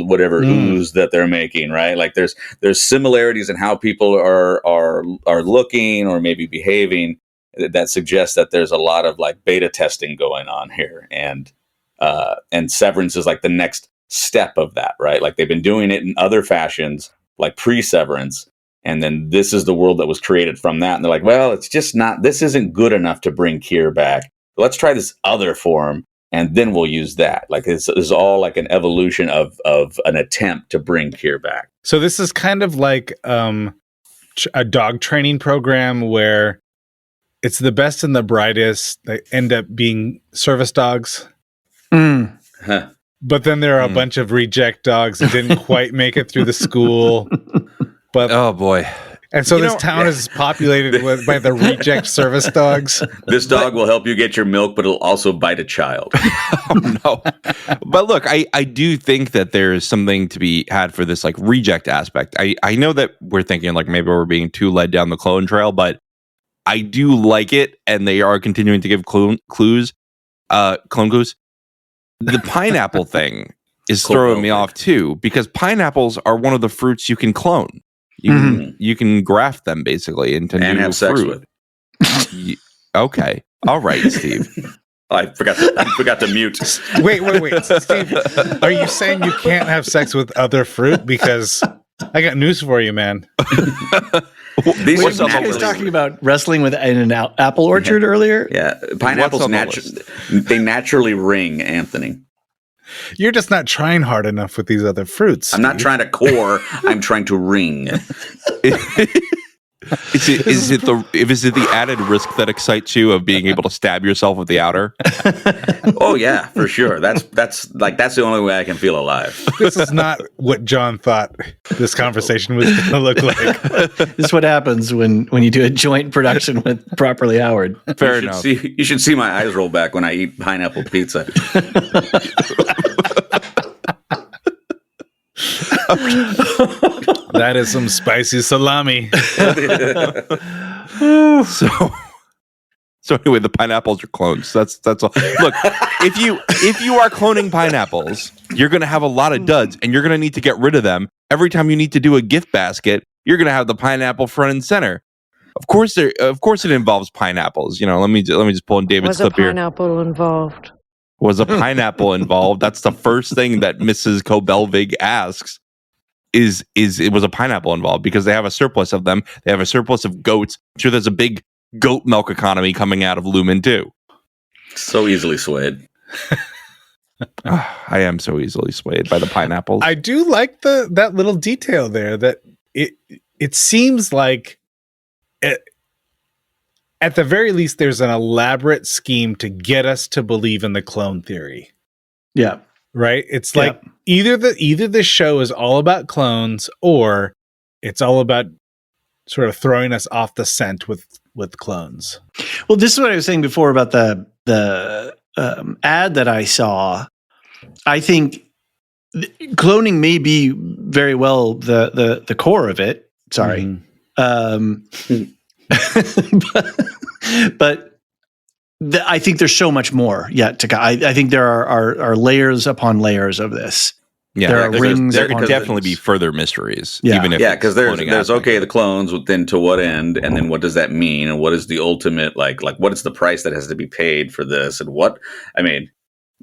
whatever ooze that they're making, right? Like there's similarities in how people are looking or maybe behaving that suggests that there's a lot of like beta testing going on here, and Severance is like the next step of that, right? Like they've been doing it in other fashions, like pre-Severance. And then this is the world that was created from that. And they're like, well, it's just not, this isn't good enough to bring Kier back. Let's try this other form, and then we'll use that. Like this is all like an evolution of an attempt to bring Kier back. So this is kind of like a dog training program where it's the best and the brightest that end up being service dogs. Huh. But then there are a bunch of reject dogs that didn't quite make it through the school. But Oh boy. and so this town is populated by the reject service dogs. This dog will help you get your milk, but it'll also bite a child. Oh, no. But look, I do think that there's something to be had for this like reject aspect. I know that we're thinking like maybe we're being too led down the clone trail, but I do like it, and they are continuing to give clone clues. The pineapple thing is throwing me off too, because pineapples are one of the fruits you can clone. You can graft them basically into And new have sex fruit. with. Okay. All right, Steve. I forgot to mute. Wait, Steve, are you saying you can't have sex with other fruit? Because I got news for you, man. These Were you guys talking about wrestling in an apple orchard earlier? Yeah, pineapples they naturally ring, Anthony. You're just not trying hard enough with these other fruits. I'm not trying to core. I'm trying to ring. Is it the added risk that excites you of being able to stab yourself with the outer? Oh yeah, for sure. That's the only way I can feel alive. This is not what John thought this conversation was going to look like. This is what happens when you do a joint production with Properly Howard. Fair enough. You should see my eyes roll back when I eat pineapple pizza. That is some spicy salami. So anyway, the pineapples are clones. That's all. Look, if you are cloning pineapples, you're going to have a lot of duds, and you're going to need to get rid of them every time you need to do a gift basket. You're going to have the pineapple front and center. Of course, it involves pineapples. Let me just pull in David's clip here. Was a pineapple involved? Was a pineapple involved? That's the first thing that Mrs. Kobelvig asks. Is it was a pineapple involved, because they have a surplus of them. They have a surplus of goats. I'm sure there's a big goat milk economy coming out of Lumen too. So easily swayed. I am so easily swayed by the pineapples. I do like that little detail there that it seems like at the very least there's an elaborate scheme to get us to believe in the clone theory. Yeah. Right? It's like either the show is all about clones or it's all about sort of throwing us off the scent with clones. Well, this is what I was saying before about the ad that I saw. I think cloning may be very well the core of it. Sorry. But I think there's so much more yet to come. I think there are layers upon layers of this. Yeah, there are rings. There could definitely be further mysteries. Yeah. Even if because there's okay, the clones, then to what end, and then what does that mean, and what is the ultimate like what is the price that has to be paid for this, and what I mean,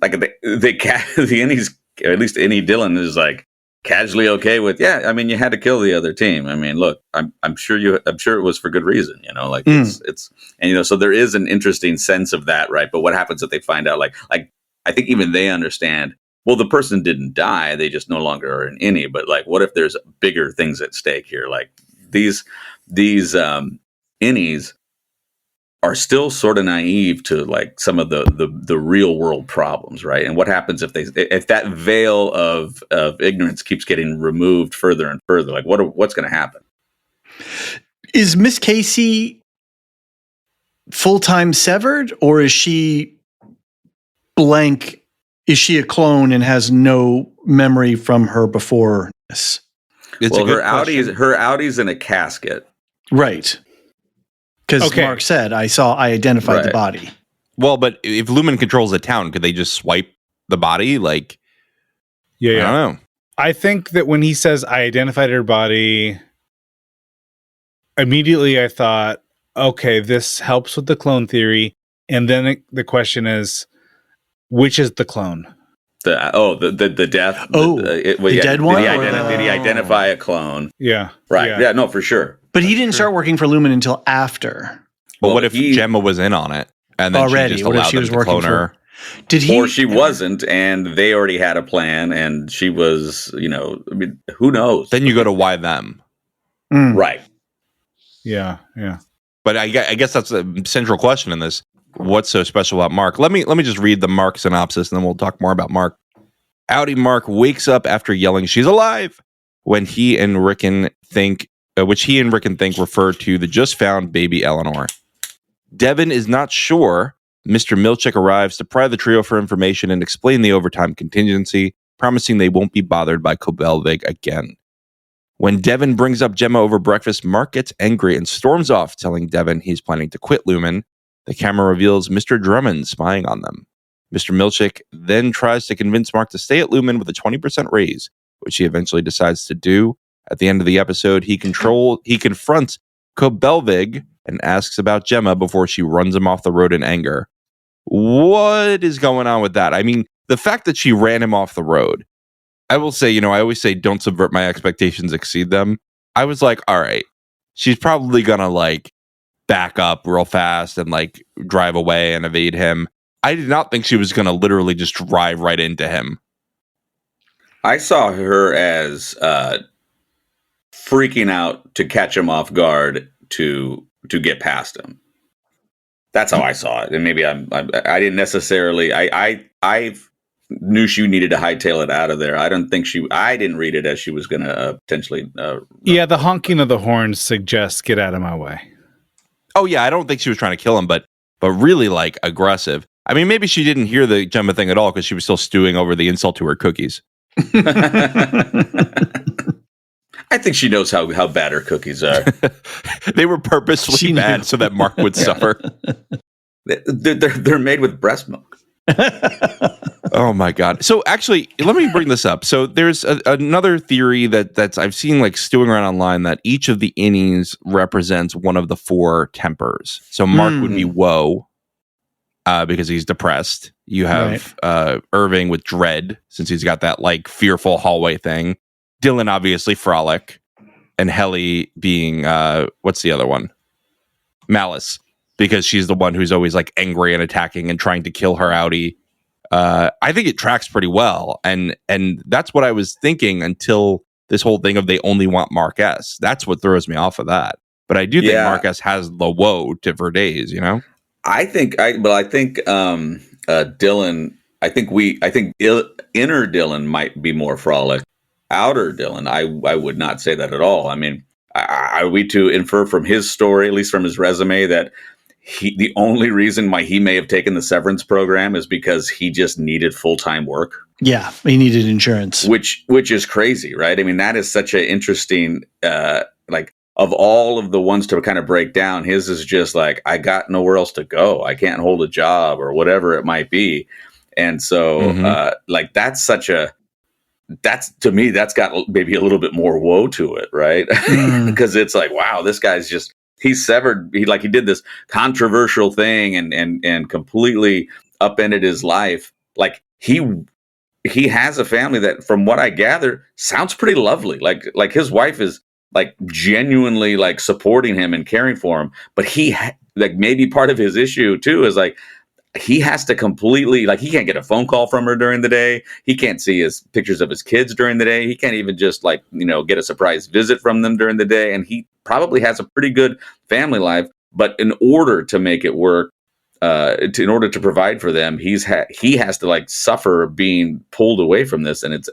like the Innies, or at least Innie Dillon is like casually okay with I mean, you had to kill the other team. I mean, look, I'm sure it was for good reason, like it's and so there is an interesting sense of that, right? But what happens if they find out like I think even they understand, well, the person didn't die, they just no longer are an Innie, but like what if there's bigger things at stake here? Like these Innies are still sort of naive to like some of the real world problems, right? And what happens if that veil of ignorance keeps getting removed further and further? Like what's going to happen? Is Miss Casey full-time severed, or is she blank? Is she a clone and has no memory from her before this? Her Audi's in a casket, right? Because Mark said, I identified the body. Well, but if Lumen controls the town, could they just swipe the body? Like, I don't know. I think that when he says, I identified her body, immediately I thought, okay, this helps with the clone theory. And then the question is, which is the clone? The death. The dead one? Did he identify a clone? Yeah. Right. Yeah, no, for sure. But he didn't start working for Lumen until after. But what if Gemma was in on it and then already? She just allowed them to clone her? Or she wasn't, and they already had a plan, and she was, I mean, who knows? Then you go to why them? Right. Yeah. But I guess that's a central question in this. What's so special about Mark? Let me just read the Mark synopsis, and then we'll talk more about Mark. Audi Mark wakes up after yelling, "She's alive!" when he and Rickon think refer to the just found baby Eleanor. Devin is not sure. Mr. Milchick arrives to pry the trio for information and explain the overtime contingency, promising they won't be bothered by Selvig again. When Devin brings up Gemma over breakfast, Mark gets angry and storms off, telling Devin he's planning to quit Lumen. The camera reveals Mr. Drummond spying on them. Mr. Milchick then tries to convince Mark to stay at Lumen with a 20% raise, which he eventually decides to do. At the end of the episode, he confronts Selvig and asks about Gemma before she runs him off the road in anger. What is going on with that? I mean, the fact that she ran him off the road, I will say, I always say don't subvert my expectations, exceed them. I was like, all right, she's probably going to like back up real fast and like drive away and evade him. I did not think she was going to literally just drive right into him. I saw her as freaking out to catch him off guard to get past him. That's how I saw it. And maybe I didn't necessarily. I knew she needed to hightail it out of there. I didn't read it as she was going to potentially. The honking of the horns suggests get out of my way. Oh yeah, I don't think she was trying to kill him, but really like aggressive. I mean, maybe she didn't hear the Gemma thing at all because she was still stewing over the insult to her cookies. I think she knows how bad her cookies are. They were purposely bad so that Mark would suffer. They're made with breast milk. Oh my God. So actually, let me bring this up. So there's another theory that's I've seen like stewing around online that each of the Innies represents one of the four tempers. So Mark would be woe because he's depressed. You have Irving with dread since he's got that like fearful hallway thing. Dylan obviously frolic, and Helly being what's the other one? Malice, because she's the one who's always like angry and attacking and trying to kill her Audi I think it tracks pretty well, and that's what I was thinking until this whole thing of they only want Mark S. That's what throws me off of that. But I do think Mark S has the woe for days, you know. I think Dylan. I think inner Dylan might be more frolic. Outer Dylan, I would not say that at all. I mean, are we to infer from his story, at least from his resume, that the only reason why he may have taken the severance program is because he just needed full-time work? Yeah, he needed insurance, which is crazy, right? I mean, that is such an interesting of all of the ones to kind of break down, his is just like, I got nowhere else to go. I can't hold a job or whatever it might be. And so that's to me, that's got maybe a little bit more woe to it, right? Because it's like, wow, this guy's just, he's severed. He did this controversial thing and completely upended his life. Like he has a family that, from what I gather, sounds pretty lovely. Like his wife is like genuinely like supporting him and caring for him. But maybe part of his issue too is like, he has to completely, like, he can't get a phone call from her during the day. He can't see his pictures of his kids during the day. He can't even just get a surprise visit from them during the day. And he probably has a pretty good family life, but in order to make it work, in order to provide for them, he has to like suffer being pulled away from this. And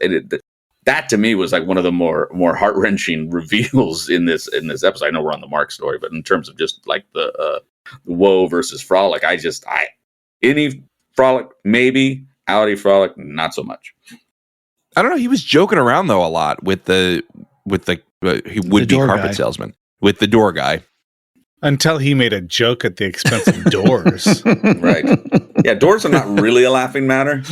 that to me was like one of the more heart-wrenching reveals in this episode. I know we're on the Mark story, but in terms of just like the woe versus frolic, any frolic, maybe. Outie frolic, not so much. I don't know. He was joking around though a lot with the he would be carpet salesman, with the door guy, until he made a joke at the expense of doors. Right? Yeah, doors are not really a laughing matter.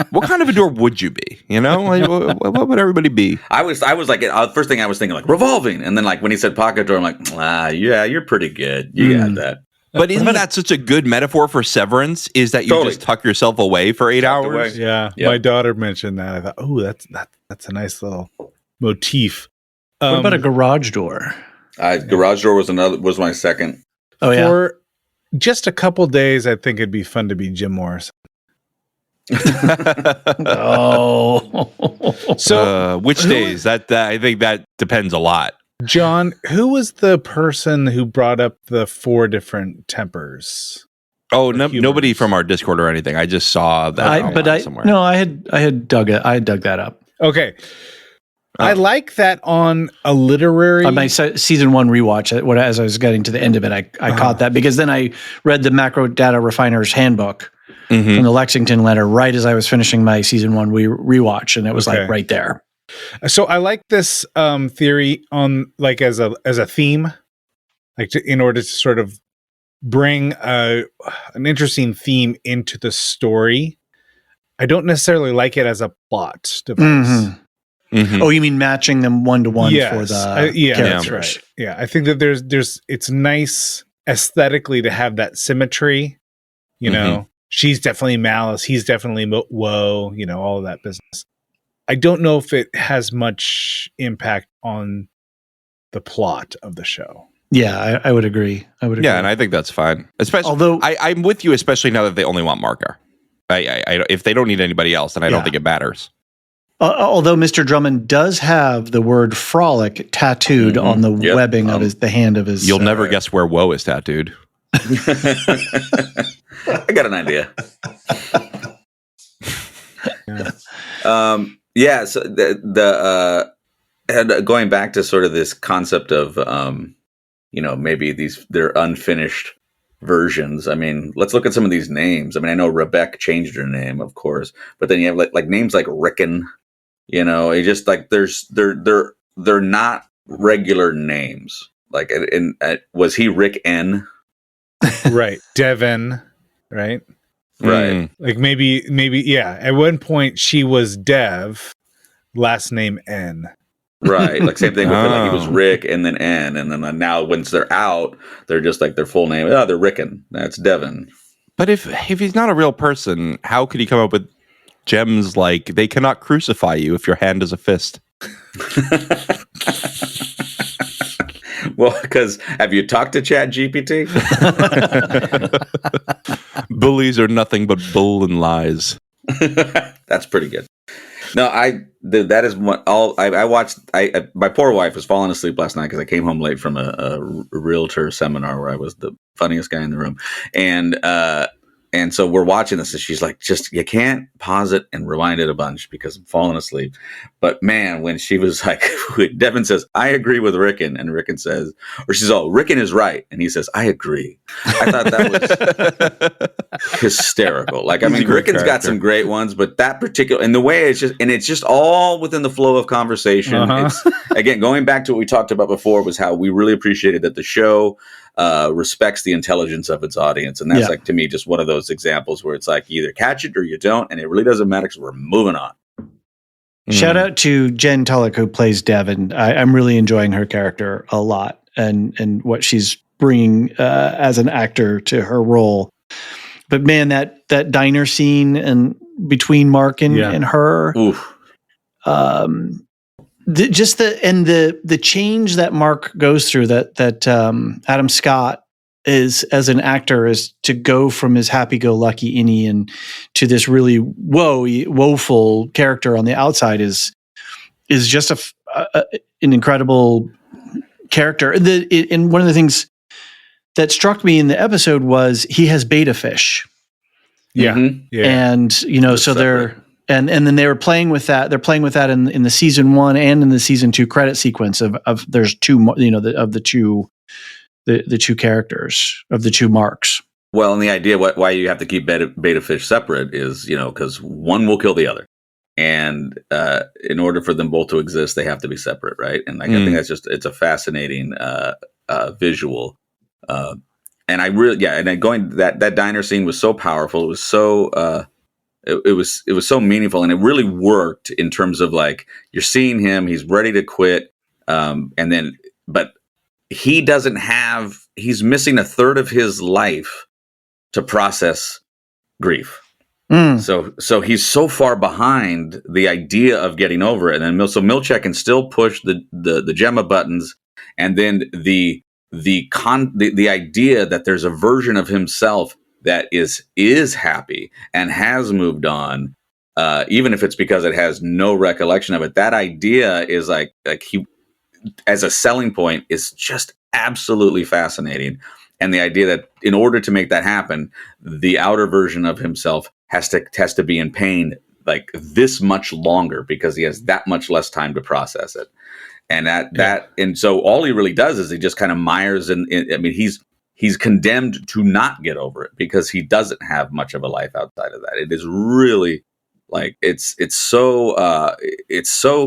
What kind of a door would you be? You know, what would everybody be? I was like, first thing I was thinking like revolving, and then like when he said pocket door, I'm like, yeah, you're pretty good. You got that. But isn't that such a good metaphor for severance? Is that you just tuck yourself away for 8 hours? Yeah, yep. My daughter mentioned that. I thought, oh, that's a nice little motif. What about a garage door? Garage door was my second. Oh yeah. For just a couple days, I think it'd be fun to be Jim Morrison. Oh, so which days? That I think that depends a lot. John, who was the person who brought up the 4 different tempers? Oh, nobody from our Discord or anything. I just saw that somewhere. No, I had dug it. I dug that up. Okay. I like that on a literary... On my season 1 rewatch, as I was getting to the end of it, I caught that, because then I read the Macro Data Refiner's Handbook from the Lexington letter right as I was finishing my season 1 rewatch, and it was like right there. So I like this theory on like as a theme, like in order to sort of bring an interesting theme into the story. I don't necessarily like it as a plot device. Oh, you mean matching them 1-to-1 for the that's right. Yeah, I think that there's it's nice aesthetically to have that symmetry. You know, she's definitely malice, he's definitely woe. You know, all of that business. I don't know if it has much impact on the plot of the show. Yeah, I would agree. Yeah, and I think that's fine. Especially, although I'm with you, especially now that they only want Marker. If they don't need anybody else, then I don't think it matters. Although Mr. Drummond does have the word frolic tattooed on the webbing of the hand of his... You'll never guess where woe is tattooed. I got an idea. So and going back to sort of this concept of maybe they're unfinished versions. I mean, let's look at some of these names. I mean, I know Rebecca changed her name, of course, but then you have like names like Rickon. You know, it just like they're not regular names. Like, was he Rick N? Right, Devin. Right. Right. Like maybe, yeah. At one point she was Dev, last name N. Right. Like same thing with like he was Rick and then N. And then now once they're out, they're just like their full name. Oh, they're Rickon. That's Devin. But if he's not a real person, how could he come up with gems like they cannot crucify you if your hand is a fist? Well, because have you talked to Chat GPT? Bullies are nothing but bull and lies. That's pretty good. No, that is what I watched. My poor wife was falling asleep last night because I came home late from a realtor seminar where I was the funniest guy in the room, and so we're watching this, and she's like, "Just you can't pause it and rewind it a bunch because I'm falling asleep." But man, when she was like, Devin says, "I agree with Rickon," and Rickon says, or she's all, "Rickon is right," and he says, "I agree." I thought that was hysterical. Like, I mean, Rickon's got some great ones, but that particular, and the way it's just all within the flow of conversation. It's, again, going back to what we talked about before, was how we really appreciated that the show respects the intelligence of its audience. And that's like, to me, just one of those examples where it's like, you either catch it or you don't, and it really doesn't matter because we're moving on. Shout out to Jen Tulloch, who plays Devin. I'm really enjoying her character a lot, and what she's bringing as an actor to her role. But man, that diner scene and between Mark and her, the change that Mark goes through, that Adam Scott is as an actor, is to go from his happy-go-lucky innie and to this really woeful character on the outside is just an incredible character. And one of the things that struck me in the episode was he has beta fish. Yeah. And so they're and then they were playing with that. They're playing with that in the season 1 and in the season 2 credit sequence of there's two, of the two characters, of the two Marks. Well, and the idea why you have to keep beta fish separate is, because one will kill the other. And in order for them both to exist, they have to be separate, right? And I think that's it's a fascinating visual. And I really, and then that diner scene was so powerful. It was so it was so meaningful, and it really worked in terms of, like, you're seeing him, he's ready to quit, but he's missing a third of his life to process grief. So he's so far behind the idea of getting over it, and then so Milchek can still push the Gemma buttons, and then the idea that there's a version of himself that is happy and has moved on, even if it's because it has no recollection of it. That idea is like he, as a selling point, is just absolutely fascinating. And the idea that in order to make that happen, the outer version of himself has to be in pain like this much longer because he has that much less time to process it. And and so all he really does is he just kind of mires in. I mean, he's condemned to not get over it because he doesn't have much of a life outside of that. It is really, like, it's so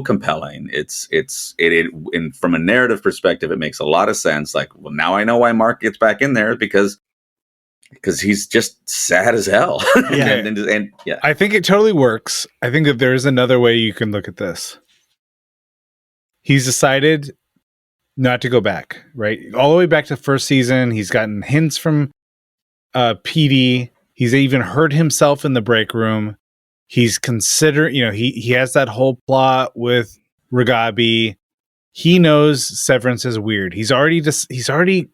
compelling. And from a narrative perspective, it makes a lot of sense. Like, well, now I know why Mark gets back in there because he's just sad as hell. And I think it totally works. I think that there is another way you can look at this. He's decided not to go back, right? All the way back to the first season. He's gotten hints from PD. He's even heard himself in the break room. He's considered, he has that whole plot with Ragabi. He knows Severance is weird. He's already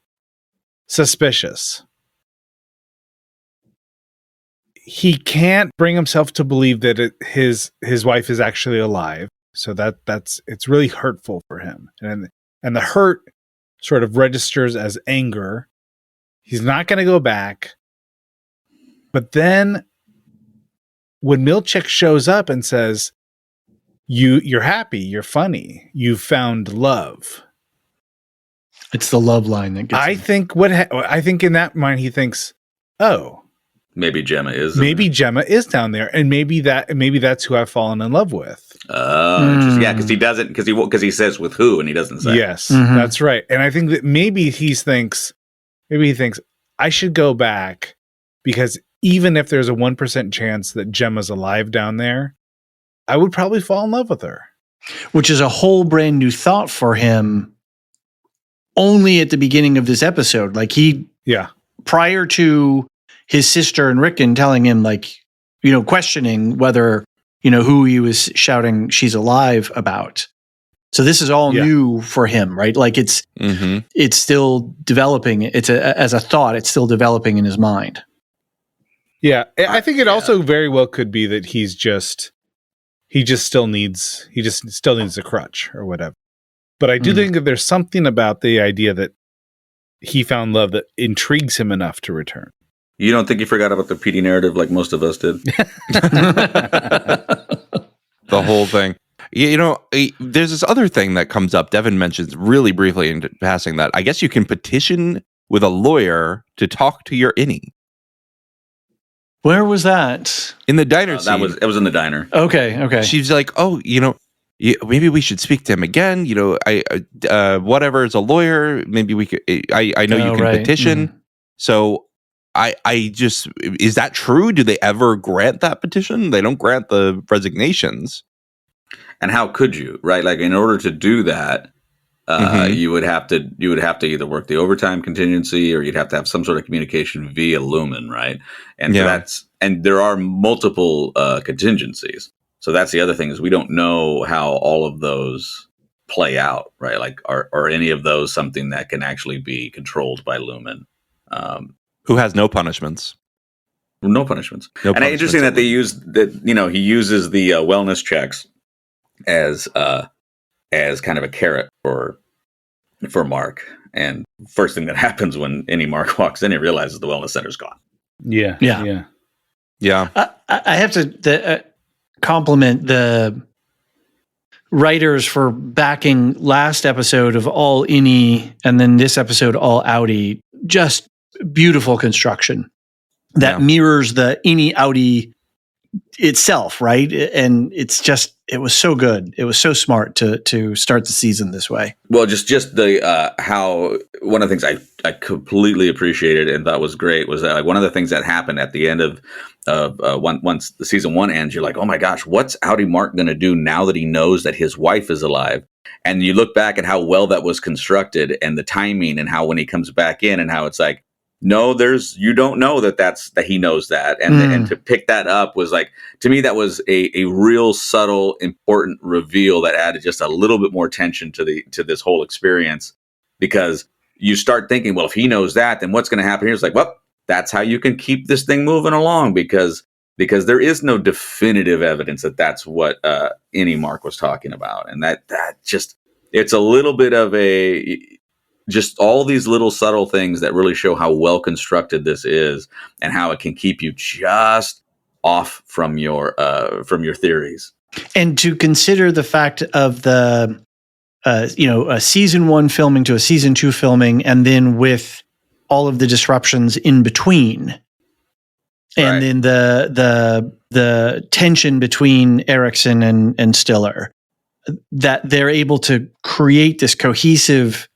suspicious. He can't bring himself to believe that his wife is actually alive. So it's really hurtful for him. And the hurt sort of registers as anger. He's not going to go back. But then when Milchek shows up and says, you're happy, you're funny, you've found love. It's the love line that gets I think in that mind he thinks, oh, maybe Gemma is down there, and maybe that's who I've fallen in love with. Interesting. Yeah, because he says with who, and he doesn't say. Yes, that's right. And I think that maybe he thinks I should go back because even if there's a 1% chance that Gemma's alive down there, I would probably fall in love with her. Which is a whole brand new thought for him. Only at the beginning of this episode, prior to his sister and Rickon telling him, questioning whether, who he was shouting she's alive about. So this is all new for him, right? Like it's still developing. As a thought, it's still developing in his mind. Yeah, I think it also very well could be that he still needs a crutch or whatever. But I do think that there's something about the idea that he found love that intrigues him enough to return. You don't think he forgot about the PD narrative like most of us did? The whole thing. There's this other thing that comes up. Devin mentions really briefly in passing that I guess you can petition with a lawyer to talk to your innie. Where was that? In the diner scene. It was in the diner. Okay. She's like, oh, maybe we should speak to him again. Whatever, as a lawyer, maybe we could. I know you can petition. So I just, is that true? Do they ever grant that petition? They don't grant the resignations. And how could you, right? Like, in order to do that, you would have to either work the overtime contingency, or you'd have to have some sort of communication via Lumen, right? And and there are multiple contingencies. So that's the other thing, is we don't know how all of those play out, right? Like, are any of those something that can actually be controlled by Lumen? Who has no punishments? No punishments. No and punishments interesting that they use that. He uses the wellness checks as kind of a carrot for Mark. And first thing that happens when any Mark walks in, he realizes the wellness center's gone. Yeah. I have to compliment the writers for backing last episode of all innie and then this episode all outie. Just beautiful construction that mirrors the innie outie itself, right? And it was so good. It was so smart to start the season this way. Well, just the how one of the things I completely appreciated and thought was great was that, like, one of the things that happened at the end of once the season 1 ends, you're like, oh my gosh, what's Outie Mark going to do now that he knows that his wife is alive? And you look back at how well that was constructed and the timing, and how when he comes back in, and how it's like, no, you don't know that he knows that. And to pick that up was, like, to me, that was a real subtle, important reveal that added just a little bit more tension to this whole experience, because you start thinking, well, if he knows that, then what's going to happen here? It's like, well, that's how you can keep this thing moving along, because there is no definitive evidence that that's what any Mark was talking about. And that just, it's a little bit of just all these little subtle things that really show how well constructed this is, and how it can keep you just off from your theories. And to consider the fact of the a season 1 filming to a season 2 filming, and then with all of the disruptions in between, and then the tension between Erickson and Stiller, that they're able to create this cohesive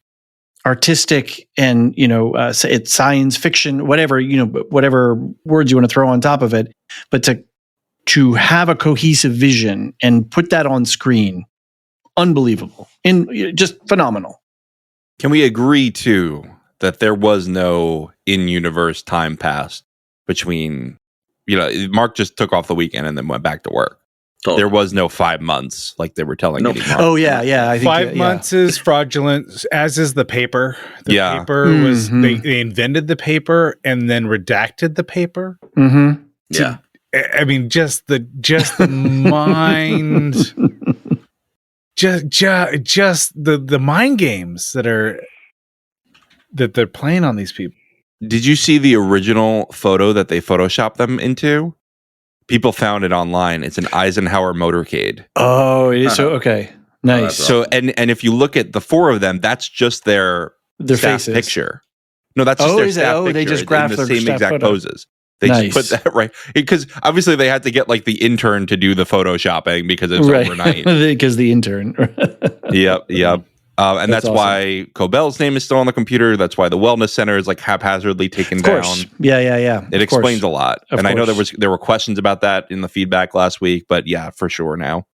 artistic and it's science fiction, whatever words you want to throw on top of it, but to have a cohesive vision and put that on screen, unbelievable and just phenomenal. Can we agree too that there was no in-universe time passed between, Mark just took off the weekend and then went back to work? Totally. There was no 5 months like they were telling me. Oh yeah. I think 5 months is fraudulent, as is the paper. The paper was they invented the paper and then redacted the paper. Mm-hmm. I mean, just the mind, just the mind games that they're playing on these people. Did you see the original photo that they photoshopped them into? People found it online. It's an Eisenhower motorcade. Oh, it is. So okay, nice. So and if you look at the 4 of them, that's just their staff faces. Picture. No, that's just their staff picture. They just graphed the same exact photo. poses. They just put that right, because obviously they had to get like the intern to do the photoshopping because it was overnight. Because the intern. Yep. And that's awesome. Why Cobell's name is still on the computer. That's why the wellness center is like haphazardly taken down. Yeah. It explains a lot. And I know there were questions about that in the feedback last week, but yeah, for sure now.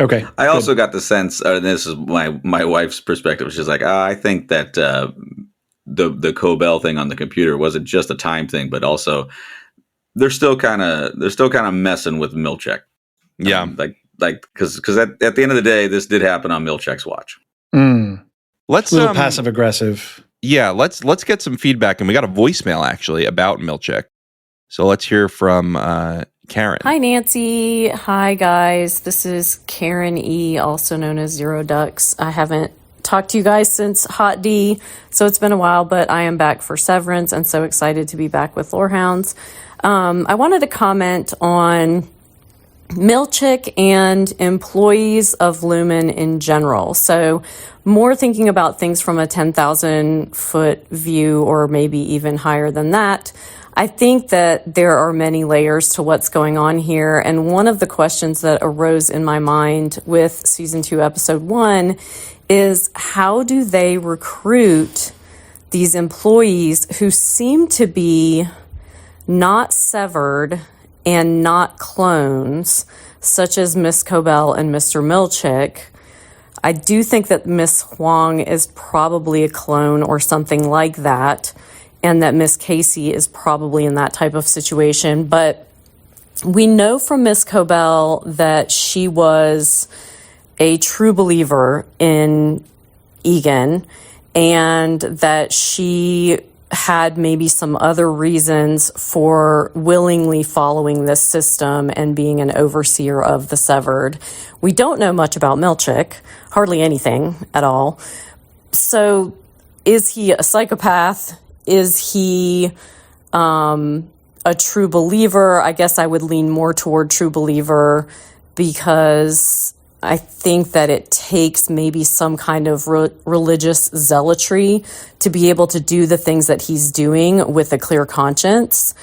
Okay. I also got the sense, and this is my wife's perspective. She's like, I think that the Cobell thing on the computer wasn't just a time thing, but also they're still kind of messing with Milchek. Yeah. Because at the end of the day, this did happen on Milchek's watch. Let's a little passive aggressive. Yeah, let's get some feedback, and we got a voicemail actually about Milchek. So let's hear from Karen. Hi, Nancy. Hi, guys. This is Karen E., also known as Zero Ducks. I haven't talked to you guys since Hot D, so it's been a while, but I am back for Severance and so excited to be back with Lorehounds. I wanted to comment on Milchick and employees of Lumen in general. So more thinking about things from a 10,000 foot view or maybe even higher than that. I think that there are many layers to what's going on here. And one of the questions that arose in my mind with season 2, episode 1 is how do they recruit these employees who seem to be not severed and not clones, such as Miss Cobell and Mr. Milchick? I do think that Miss Huang is probably a clone or something like that, and that Miss Casey is probably in that type of situation. But we know from Miss Cobell that she was a true believer in Egan, and that she had maybe some other reasons for willingly following this system and being an overseer of the severed. We don't know much about Milchick, hardly anything at all. So is he a psychopath? Is he a true believer? I guess I would lean more toward true believer, because I think that it takes maybe some kind of religious zealotry to be able to do the things that he's doing with a clear conscience.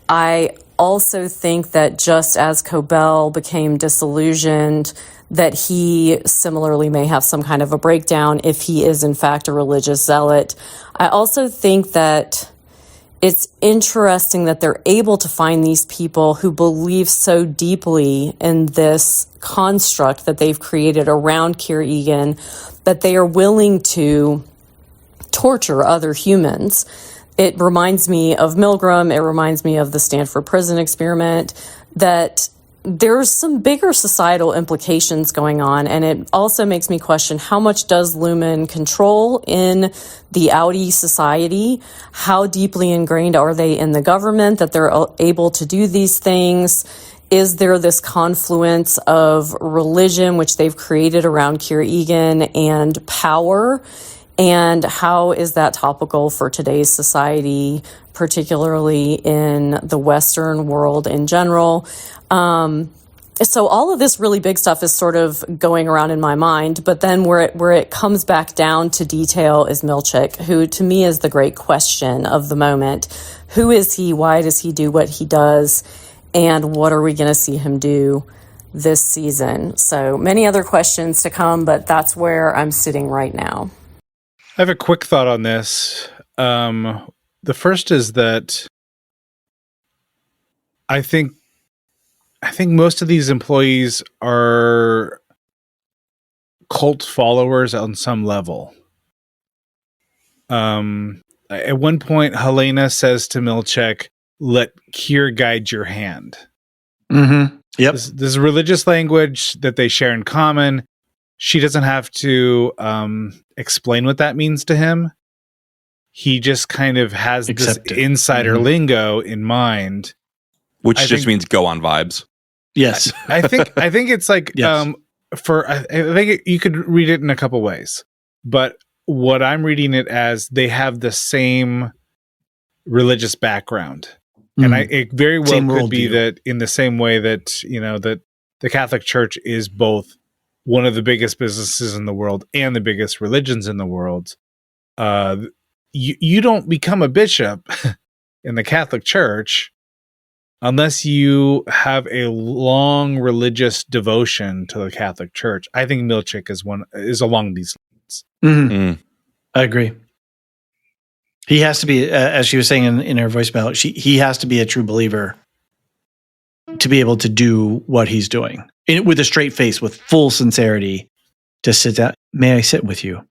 I also think that just as Cobell became disillusioned, that he similarly may have some kind of a breakdown if he is in fact a religious zealot. I also think that it's interesting that they're able to find these people who believe so deeply in this construct that they've created around Kier Egan that they are willing to torture other humans. It reminds me of Milgram. It reminds me of the Stanford prison experiment, that there's some bigger societal implications going on. And it also makes me question, how much does Lumen control in the Audi society? How deeply ingrained are they in the government that they're able to do these things? Is there this confluence of religion, which they've created around Kier Egan, and power? And how is that topical for today's society, particularly in the Western world in general? So all of this really big stuff is sort of going around in my mind, but then where it comes back down to detail is Milchick, who to me is the great question of the moment. Who is he? Why does he do what he does? And what are we going to see him do this season? So many other questions to come, but that's where I'm sitting right now. I have a quick thought on this. The first is that I think most of these employees are cult followers on some level. At one point, Helena says to Milchick, "Let Kier guide your hand." Mm-hmm. Yep. This religious language that they share in common. She doesn't have to explain what that means to him. He just kind of has this insider lingo in mind, which just means go on vibes. Yes. I think it's like, yes. I think you could read it in a couple ways, but what I'm reading it as, they have the same religious background. And it very well could be that in the same way that, that the Catholic Church is both one of the biggest businesses in the world and the biggest religions in the world. You don't become a bishop in the Catholic Church unless you have a long religious devotion to the Catholic Church. I think Milchick is along these lines. Mm-hmm. I agree. He has to be, as she was saying in her voicemail, he has to be a true believer to be able to do what he's doing with a straight face, with full sincerity, to sit down. May I sit with you?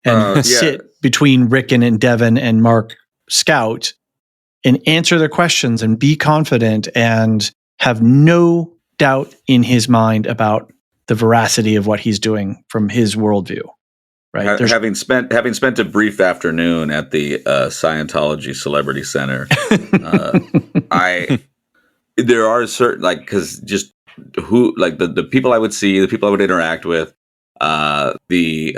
And sit between Rick and Devin and Mark Scout and answer their questions and be confident and have no doubt in his mind about the veracity of what he's doing from his worldview. right? Having spent a brief afternoon at the Scientology Celebrity Center, there are certain, like, because just who, like, the people I would see, the people I would interact with, the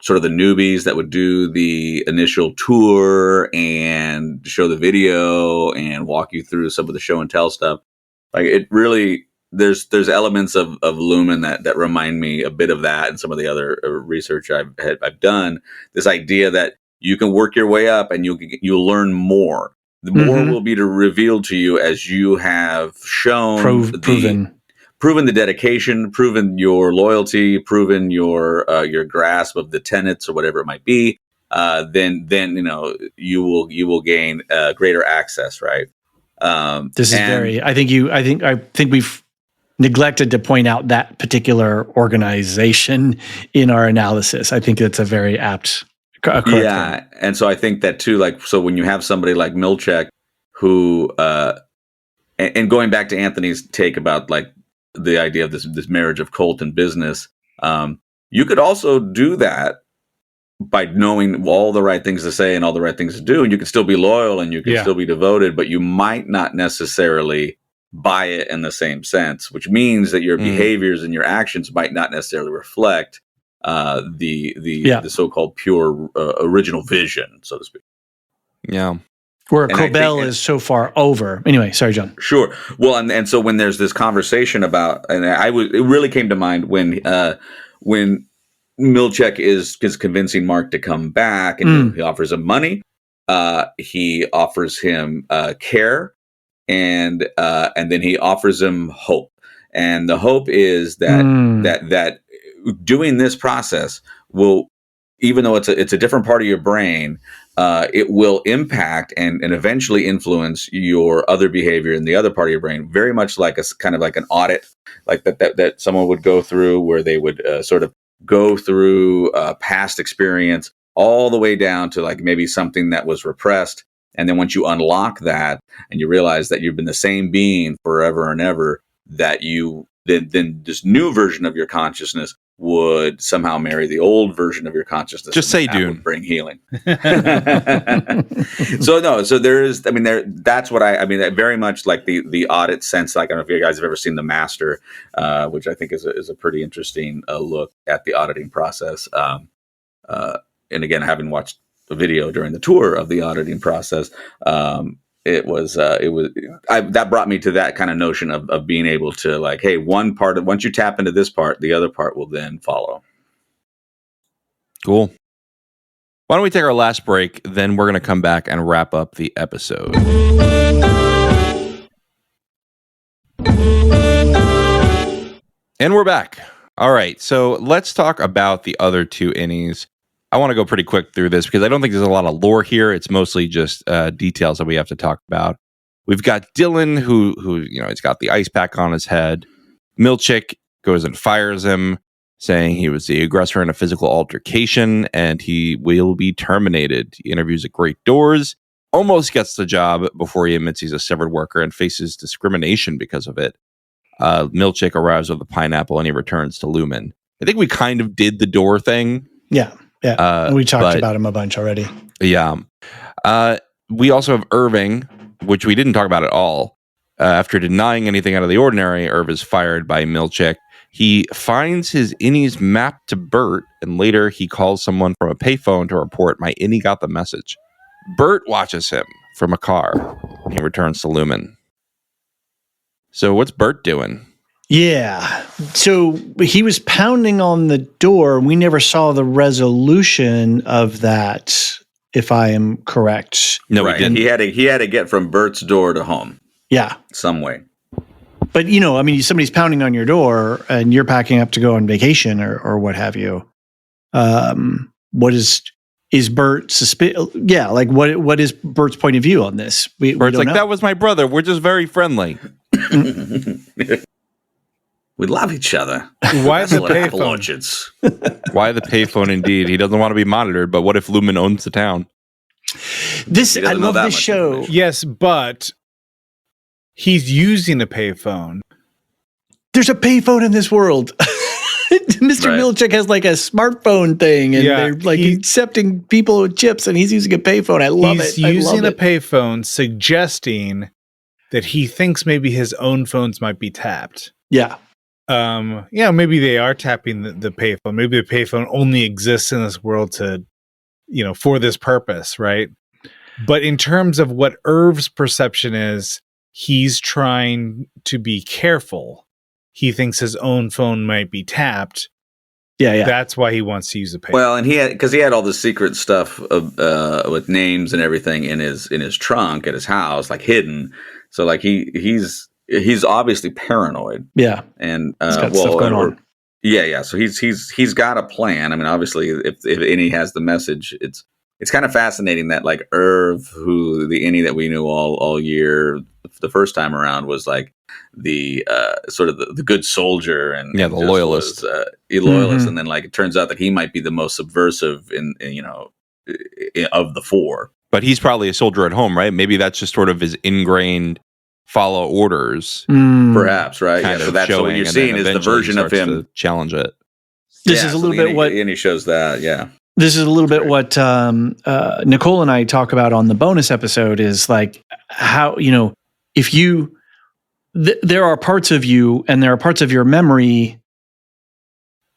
sort of the newbies that would do the initial tour and show the video and walk you through some of the show and tell stuff. Like, it really, there's elements of Lumen that remind me a bit of that, and some of the other research I've done. This idea that you can work your way up and you'll learn more. The more will be revealed to you as you have shown proven the dedication, proven your loyalty, proven your grasp of the tenets or whatever it might be. Then you will gain greater access, right? This is I think we've neglected to point out that particular organization in our analysis. I think that's a very apt. Yeah, and so I think that too. Like, so when you have somebody like Milchek, who, and going back to Anthony's take about like the idea of this marriage of cult and business, you could also do that by knowing all the right things to say and all the right things to do, and you can still be loyal and you can still be devoted, but you might not necessarily buy it in the same sense, which means that your behaviors and your actions might not necessarily reflect the so-called pure original vision, so to speak. Yeah. Where Cobell is so far over. Anyway, sorry, John. Sure. Well, and so when there's this conversation about, and it really came to mind when Milchek is convincing Mark to come back, and he offers him money. He offers him care, and then he offers him hope. And the hope is that doing this process will, even though it's a different part of your brain, it will impact and eventually influence your other behavior in the other part of your brain, very much like a kind of like an audit, like that someone would go through, where they would sort of go through past experience all the way down to like maybe something that was repressed. And then once you unlock that and you realize that you've been the same being forever and ever, that you then this new version of your consciousness would somehow marry the old version of your consciousness. Just say, Dune, would bring healing. So there is. I mean, that's what I mean. Very much like the audit sense. Like, I don't know if you guys have ever seen The Master, which I think is a pretty interesting look at the auditing process. And again, having watched a video during the tour of the auditing process, that brought me to that kind of notion of being able to, like, hey, once you tap into this part, the other part will then follow. Cool. Why don't we take our last break, then we're going to come back and wrap up the episode. And we're back. All right, so let's talk about the other two innies. I want to go pretty quick through this because I don't think there's a lot of lore here. It's mostly just details that we have to talk about. We've got Dylan, who he's got the ice pack on his head. Milchek goes and fires him, saying he was the aggressor in a physical altercation and he will be terminated. He interviews at Great Doors, almost gets the job before he admits he's a severed worker and faces discrimination because of it. Milchek arrives with a pineapple and he returns to Lumen. I think we kind of did the door thing. Yeah. Yeah, we talked about him a bunch already. Yeah. We also have Irving, which we didn't talk about at all. After denying anything out of the ordinary, Irv is fired by Milchek. He finds his innie's map to Bert, and later he calls someone from a payphone to report, "My innie got the message." Bert watches him from a car, and he returns to Lumen. So what's Bert doing? Yeah. So he was pounding on the door. We never saw the resolution of that, if I am correct. No, right. He had to get from Bert's door to home. Yeah. Some way. But, somebody's pounding on your door and you're packing up to go on vacation or what have you. What is Bert Yeah, like what is Bert's point of view on this? Bert's like, that was my brother. We're just very friendly. We love each other. Why the payphone? Why the payphone? Indeed, he doesn't want to be monitored. But what if Lumen owns the town? I love this show. Yes, but he's using a payphone. There's a payphone in this world. Mr. Right. Milchick has like a smartphone thing, and they're like accepting people with chips, and he's using a payphone. I love it. He's using a payphone, suggesting that he thinks maybe his own phones might be tapped. Yeah. Maybe they are tapping the payphone. Maybe the payphone only exists in this world to, for this purpose, right? But in terms of what Irv's perception is, he's trying to be careful. He thinks his own phone might be tapped. Yeah. That's why he wants to use a payphone. Well, and he had all the secret stuff with names and everything in his trunk at his house, like hidden. So like he's obviously paranoid. Yeah. And he's got stuff going on. Yeah. So he's got a plan. I mean, obviously, if Innie has the message, it's kind of fascinating that like Irv, who the Innie that we knew all year, the first time around was like the sort of the good soldier and the loyalist, loyalist, and then like it turns out that he might be the most subversive in of the four. But he's probably a soldier at home, right? Maybe that's just sort of his ingrained follow orders, perhaps, right? Yeah, so that's what you're seeing is the version of him to challenge it. This is a little bit what Innie shows that, yeah. This is a little bit what Nicole and I talk about on the bonus episode is like how, if you, there are parts of you and there are parts of your memory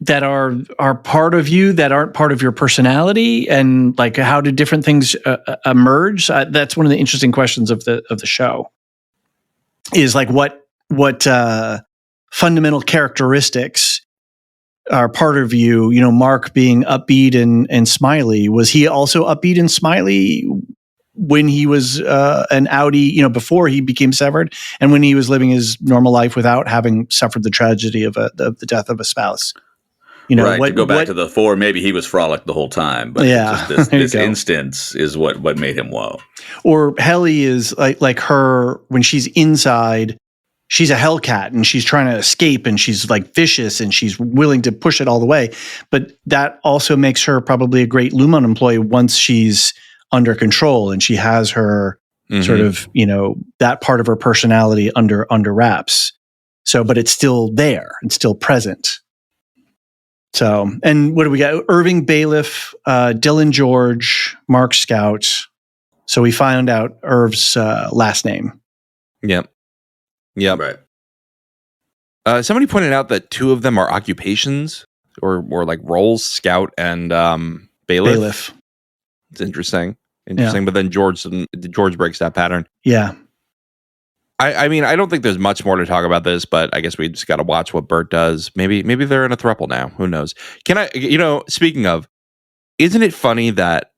that are part of you that aren't part of your personality, and like how do different things emerge? That's one of the interesting questions of the show is like what fundamental characteristics are part of you. Mark being upbeat and smiley. Was he also upbeat and smiley when he was an outie, before he became severed, and when he was living his normal life without having suffered the tragedy of the death of a spouse? Right, to go back to the four, maybe he was frolic the whole time, but just this instance is what made him whoa. Or Helly is like her when she's inside, she's a hellcat and she's trying to escape and she's like vicious and she's willing to push it all the way. But that also makes her probably a great Lumon employee once she's under control and she has her sort of, that part of her personality under wraps. So, but it's still there and still present. So, and what do we got? Irving Bailiff, Dylan George, Mark Scout. So we found out Irv's last name. Yep. Right. Somebody pointed out that two of them are occupations or like roles, Scout and Bailiff. It's interesting. Yeah. But then George breaks that pattern. Yeah. I mean, I don't think there's much more to talk about this, but I guess we just got to watch what Bert does. Maybe they're in a throuple now. Who knows? Speaking of, isn't it funny that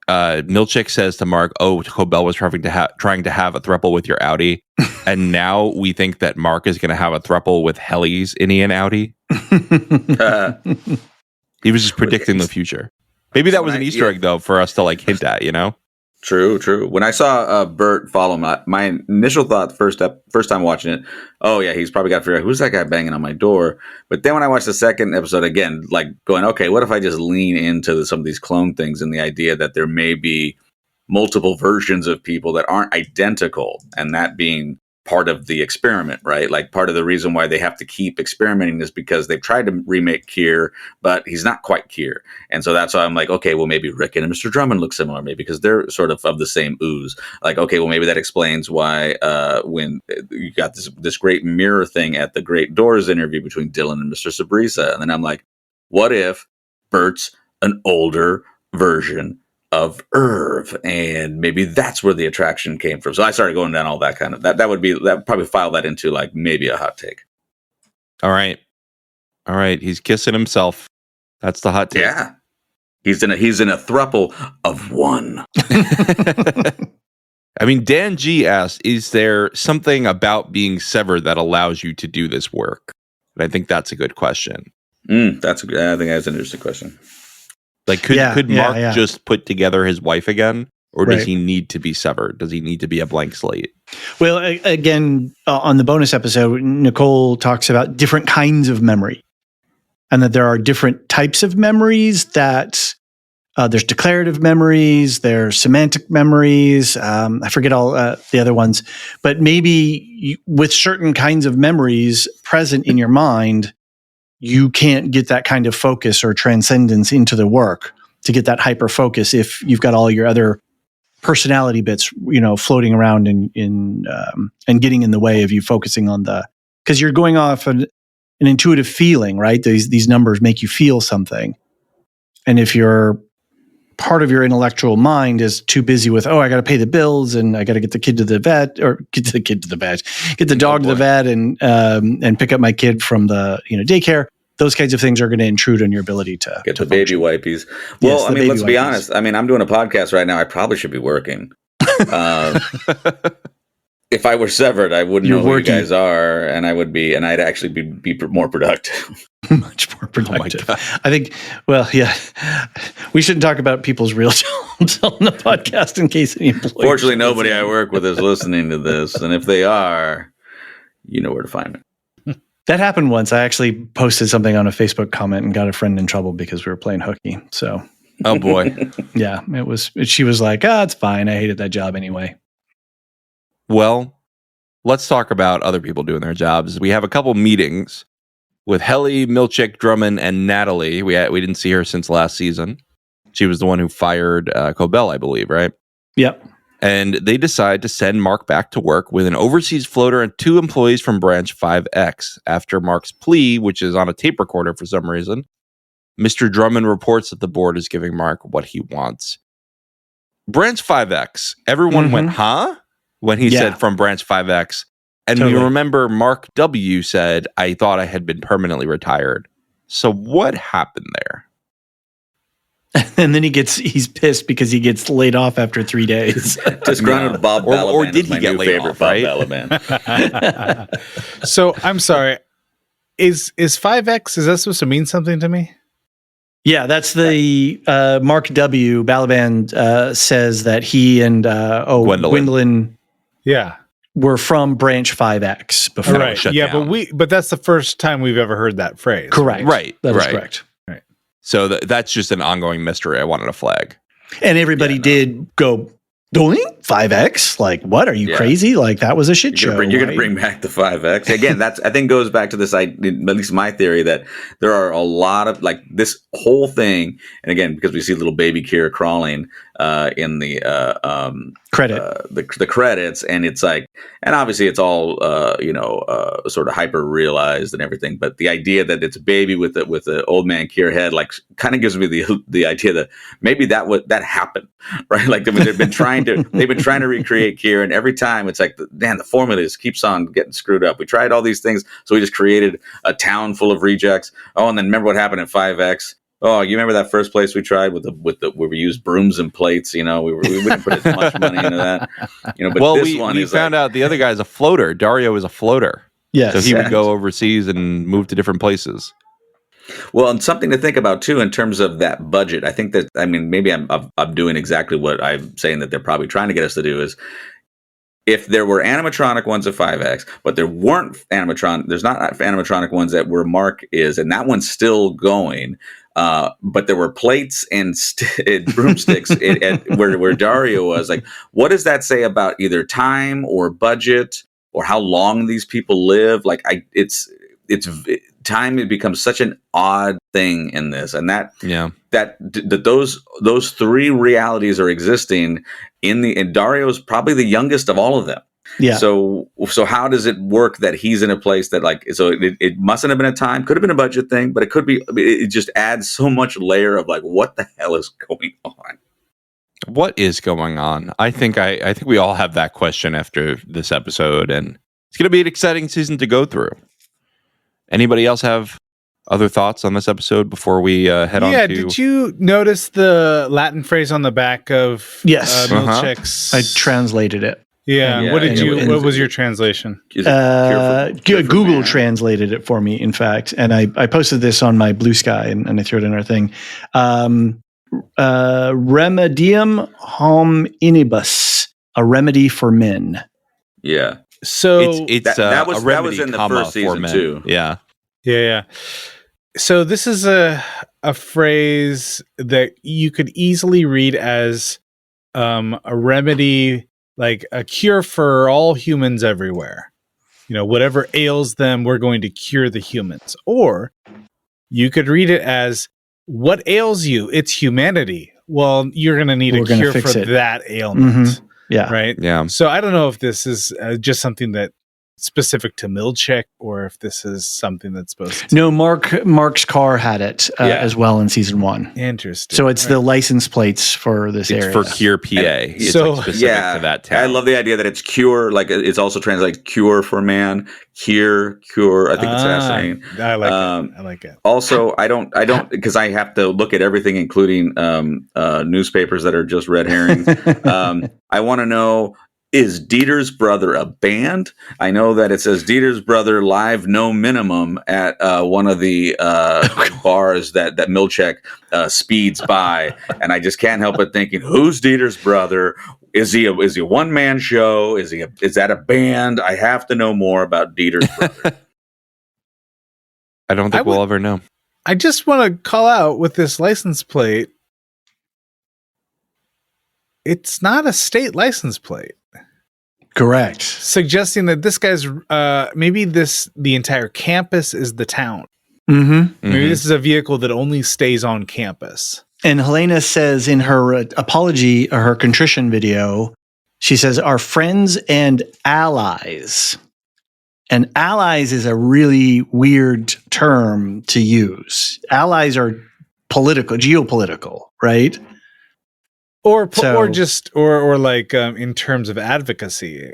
Milchick says to Mark, "Oh, Cobell was trying to have a throuple with your Audi," and now we think that Mark is going to have a throuple with Helly's Innie and Audi. He was just predicting the future. Maybe that was an Easter egg, though, for us to like hint at. True. When I saw Bert follow my initial thought first time watching it, oh yeah, he's probably got to figure out who's that guy banging on my door. But then when I watched the second episode again, like going, okay, what if I just lean into some of these clone things and the idea that there may be multiple versions of people that aren't identical, and that being part of the experiment, right? Like part of the reason why they have to keep experimenting is because they've tried to remake Kier, but he's not quite Kier. And so that's why I'm like, okay, well, maybe Rick and Mr. Drummond look similar, maybe because they're sort of the same ooze. Like, okay, well, maybe that explains why when you got this great mirror thing at the Great Doors interview between Dylan and Mr. Sabrisa. And then I'm like, what if Bert's an older version of Irv, and maybe that's where the attraction came from. So I started going down all that kind of that would probably file that into like maybe a hot take. All right. He's kissing himself. That's the hot take. Yeah, he's in a throuple of one. I mean, Dan G asked, "Is there something about being severed that allows you to do this work?" And I think that's a good question. I think that's an interesting question. Like, could Mark just put together his wife again, or does he need to be severed? Does he need to be a blank slate? Well, again, on the bonus episode, Nicole talks about different kinds of memory, and that there are different types of memories. That there's declarative memories, there's semantic memories. I forget all the other ones, but maybe with certain kinds of memories present in your mind, you can't get that kind of focus or transcendence into the work to get that hyper focus if you've got all your other personality bits, floating around and getting in the way of you focusing on because you're going off an intuitive feeling, right? These numbers make you feel something. And if your part of your intellectual mind is too busy with, I got to pay the bills and I got to get the kid to the vet, or get the dog to the vet and pick up my kid from the daycare. Those kinds of things are going to intrude on your ability to get the function. baby wipies. Well, Yes, let's be honest. I'm doing a podcast right now. I probably should be working. If I were severed, I wouldn't know who you guys are, and I'd actually be more productive. Much more productive. I think, we shouldn't talk about people's real jobs on the podcast in case any employees. Fortunately, nobody I work with is listening to this, and if they are, you know where to find me. That happened once. I actually posted something on a Facebook comment and got a friend in trouble because we were playing hooky. So, oh boy, yeah, she was like, it's fine. I hated that job anyway. Well, let's talk about other people doing their jobs. We have a couple meetings with Helly, Milchick, Drummond, and Natalie. We didn't see her since last season. She was the one who fired Cobell, I believe, right? Yep. And they decide to send Mark back to work with an overseas floater and 2 employees from Branch 5X. After Mark's plea, which is on a tape recorder for some reason, Mr. Drummond reports that the board is giving Mark what he wants. Branch 5X. Everyone went, huh? When he said from Branch 5X. And we remember Mark W. said, I thought I had been permanently retired. So what happened there? And then he's pissed because he gets laid off after 3 days. Disgruntled Bob Balaban. Or did he get laid off, right? So I'm sorry. Is 5X, is that supposed to mean something to me? Yeah, that's the Mark W. Balaban says that he and Gwendolyn were from Branch 5X before. Right. Yeah, but that's the first time we've ever heard that phrase. Correct. Right. That is correct. Right. So that's just an ongoing mystery I wanted to flag. And everybody did go, doing 5X? Like, what? Are you crazy? Like, that was a shit show. You're going to bring back the 5X. Again, that's, I think, goes back to this, at least my theory, that there are a lot of, like, this whole thing, and again, because we see little baby Kier crawling in the the credits, and it's like, and obviously it's all sort of hyper realized and everything, but the idea that it's a baby with the old man Kier head, like, kind of gives me the idea that maybe that happened, right? Like, I mean, they've been trying to recreate Kier, and every time it's like, man, the formula just keeps on getting screwed up. We tried all these things, so we just created a town full of rejects. Oh, and then remember what happened at 5X? Oh, you remember that first place we tried with the where we used brooms and plates? We didn't put as much money into that. But we found out the other guy's a floater. Dario is a floater. Yes. So he would go overseas and move to different places. Well, and something to think about too in terms of that budget. I think that, I mean, maybe I'm doing exactly what I'm saying that they're probably trying to get us to do is, if there were animatronic ones at 5X, but there weren't there's not animatronic ones that where Mark is, and that one's still going. But there were plates and broomsticks where Dario was. Like, what does that say about either time or budget or how long these people live? Like, it's time. It becomes such an odd thing in this, and that those three realities are existing and Dario's probably the youngest of all of them. Yeah. So how does it work that he's in a place that, like, so it mustn't have been a time, could have been a budget thing, but it could be, it just adds so much layer of, like, what the hell is going on? What is going on? I think we all have that question after this episode, and it's going to be an exciting season to go through. Anybody else have other thoughts on this episode before we head on to... Yeah, did you notice the Latin phrase on the back of Milchick's? I translated it. Yeah. What was your translation? Google translated it for me, in fact. And I posted this on my Blue Sky and I threw it in our thing. Remedium hominibus, a remedy for men. Yeah. So that was in the first season too. Yeah. So this is a phrase that you could easily read as a remedy, like a cure for all humans everywhere. Whatever ails them, we're going to cure the humans. Or You could read it as, what ails you? It's humanity. Well, you're going to need a cure for that ailment. Yeah. Right? Yeah. So I don't know if this is just something that specific to Milchek or if this is something that's supposed to. No, Mark's car had it as well in season 1. Interesting. So it's the license plates for this area. It's for Kier, PA. It's So- like specific to that town. I love the idea that it's cure, like it's also translated cure for man, cure. I think it's fascinating. I like it. I like it. Also, I don't, because I have to look at everything, including newspapers that are just red herrings. I want to know, is Dieter's Brother a band? I know that it says Dieter's Brother live, no minimum at one of the bars that Milchek speeds by, and I just can't help but thinking, who's Dieter's brother? Is he a one man show? Is that a band? I have to know more about Dieter's brother. I don't think we'll ever know. I just want to call out with this license plate. It's not a state license plate. Correct. Suggesting that this guy's maybe the entire campus is the town. Maybe this is a vehicle that only stays on campus. And Helena says in her apology, or her contrition video, she says, our friends and allies. And allies is a really weird term to use. Allies are geopolitical, right? Or like in terms of advocacy,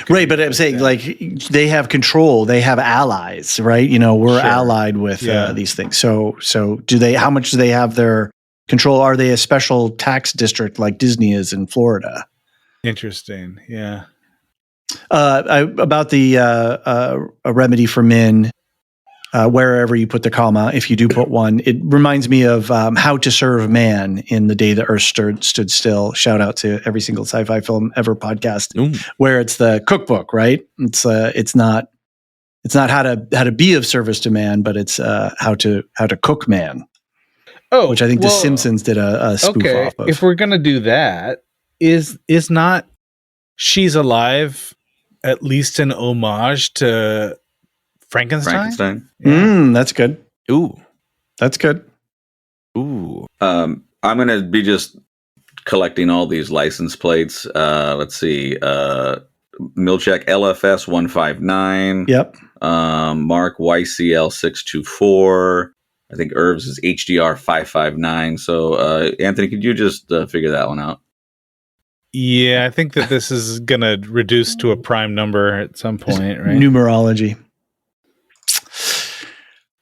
right? But I'm saying like they have control, they have allies, right? You know, we're allied with these things. So do they? How much do they have their control? Are they a special tax district like Disney is in Florida? Interesting. Yeah. About the a remedy for men. Wherever you put the comma, if you do put one, it reminds me of How to Serve Man in The Day the Earth Stood Still. Shout out to every single sci-fi film ever podcast, where it's the cookbook, right? It's not how to be of service to man, but it's how to cook man. Oh, which I think The Simpsons did a spoof off of. If we're gonna do that, is not She's Alive at least an homage to Frankenstein? Yeah. That's good. Ooh. That's good. Ooh. I'm going to be just collecting all these license plates. Let's see. Milchek LFS 159. Yep. Mark YCL 624. I think Herbs is HDR 559. So, Anthony, could you just figure that one out? Yeah, I think that this is going to reduce to a prime number at some point, right? Numerology.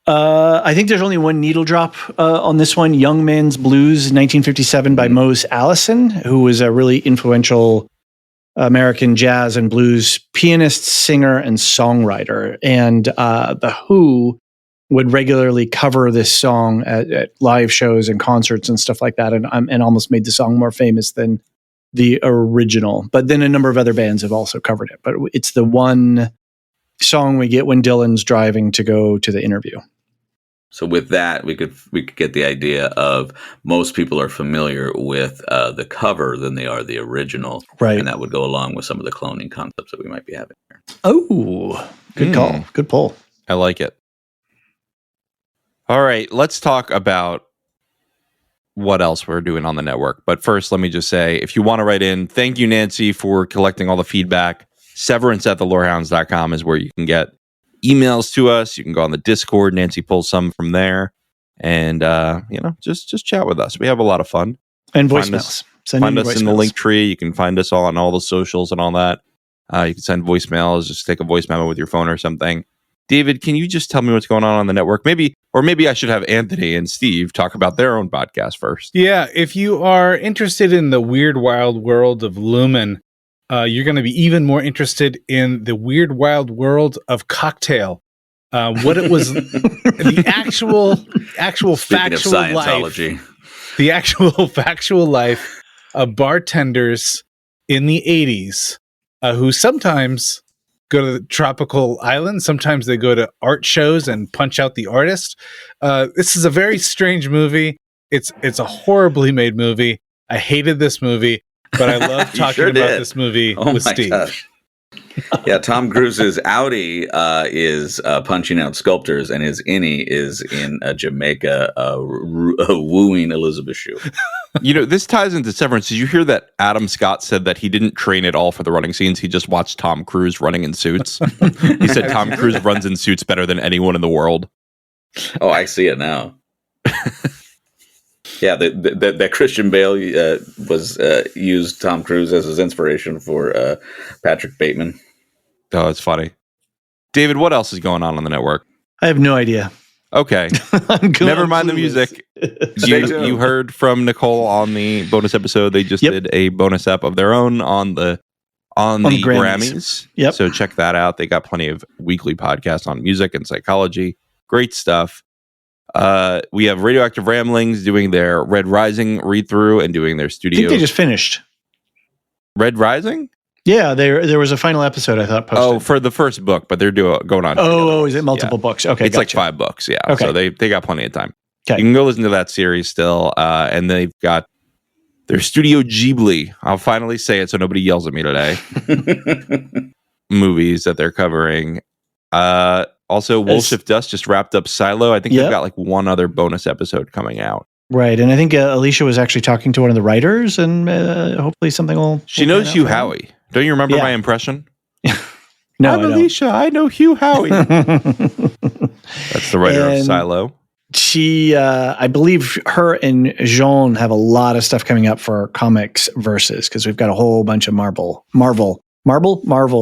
I think there's only one needle drop on this one. Young Man's Blues, 1957 by Mose Allison, who was a really influential American jazz and blues pianist, singer, and songwriter. And The Who would regularly cover this song at live shows and concerts and stuff like that, and almost made the song more famous than the original. But then a number of other bands have also covered it. But it's the one song we get when Dylan's driving to go to the interview. So with that, we could get the idea of most people are familiar with the cover than they are the original, right? And that would go along with some of the cloning concepts that we might be having here. Oh, good call, good pull. I like it. All right, let's talk about what else we're doing on the network. But first, let me just say, if you want to write in, thank you, Nancy, for collecting all the feedback. Severance@thelorehounds.com is where you can get emails to us. You can go on the Discord. Nancy pulls some from there, and just chat with us. We have a lot of fun. And voicemails. Find us in the link tree. You can find us all on all the socials and all that. You can send voicemails. Just take a voice memo with your phone or something. David, can you just tell me what's going on the network? Maybe I should have Anthony and Steve talk about their own podcast first. Yeah, if you are interested in the weird, wild world of Lumen, you're going to be even more interested in the weird, wild world of Cocktail. What it was, the actual Speaking factual of Scientology. life, the actual factual life of bartenders in the 80s who sometimes go to the tropical islands. Sometimes they go to art shows and punch out the artist. This is a very strange movie. It's a horribly made movie. I hated this movie, but I love talking about this movie with Steve. Gosh. Yeah, Tom Cruise's Audi is punching out sculptors, and his innie is in Jamaica wooing Elizabeth Shue. This ties into Severance. Did you hear that Adam Scott said that he didn't train at all for the running scenes? He just watched Tom Cruise running in suits. He said Tom Cruise runs in suits better than anyone in the world. Oh, I see it now. Yeah, that Christian Bale used Tom Cruise as his inspiration for Patrick Bateman. Oh, it's funny. David, what else is going on the network? I have no idea. Okay. Never mind the music. You heard from Nicole on the bonus episode. They just did a bonus ep of their own on the Grammys. Yep. So check that out. They got plenty of weekly podcasts on music and psychology. Great stuff. We have Radioactive Ramblings doing their Red Rising read-through and doing their studio. I think they just finished. Red Rising? Yeah, there was a final episode I thought posted. Oh, for the first book, but they're going on. Oh, is it multiple books? Okay, it's gotcha. like 5 books, yeah. Okay. So they got plenty of time. Okay. You can go listen to that series still, and they've got their Studio Ghibli. I'll finally say it so nobody yells at me today. Movies that they're covering. Also, Wolf Shift Dust just wrapped up Silo. I think they've got like one other bonus episode coming out. Right, and I think Alicia was actually talking to one of the writers, and hopefully something will. She knows Hugh Howey. Don't you remember my impression? No, I'm Alicia. I know Hugh Howey. That's the writer of Silo. She, I believe, her and Jean have a lot of stuff coming up for Comics Versus because we've got a whole bunch of Marvel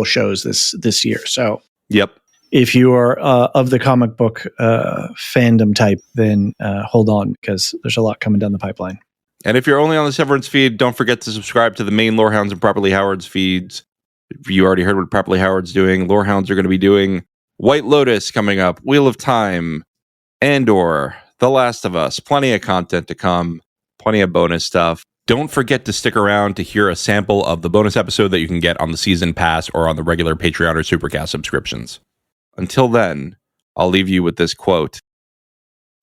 shows this year. So, yep. If you are of the comic book fandom type, then hold on because there's a lot coming down the pipeline. And if you're only on the Severance feed, don't forget to subscribe to the main Lorehounds and Properly Howard's feeds. You already heard what Properly Howard's doing. Lorehounds are going to be doing White Lotus coming up, Wheel of Time, Andor, The Last of Us. Plenty of content to come, plenty of bonus stuff. Don't forget to stick around to hear a sample of the bonus episode that you can get on the season pass or on the regular Patreon or Supercast subscriptions. Until then, I'll leave you with this quote.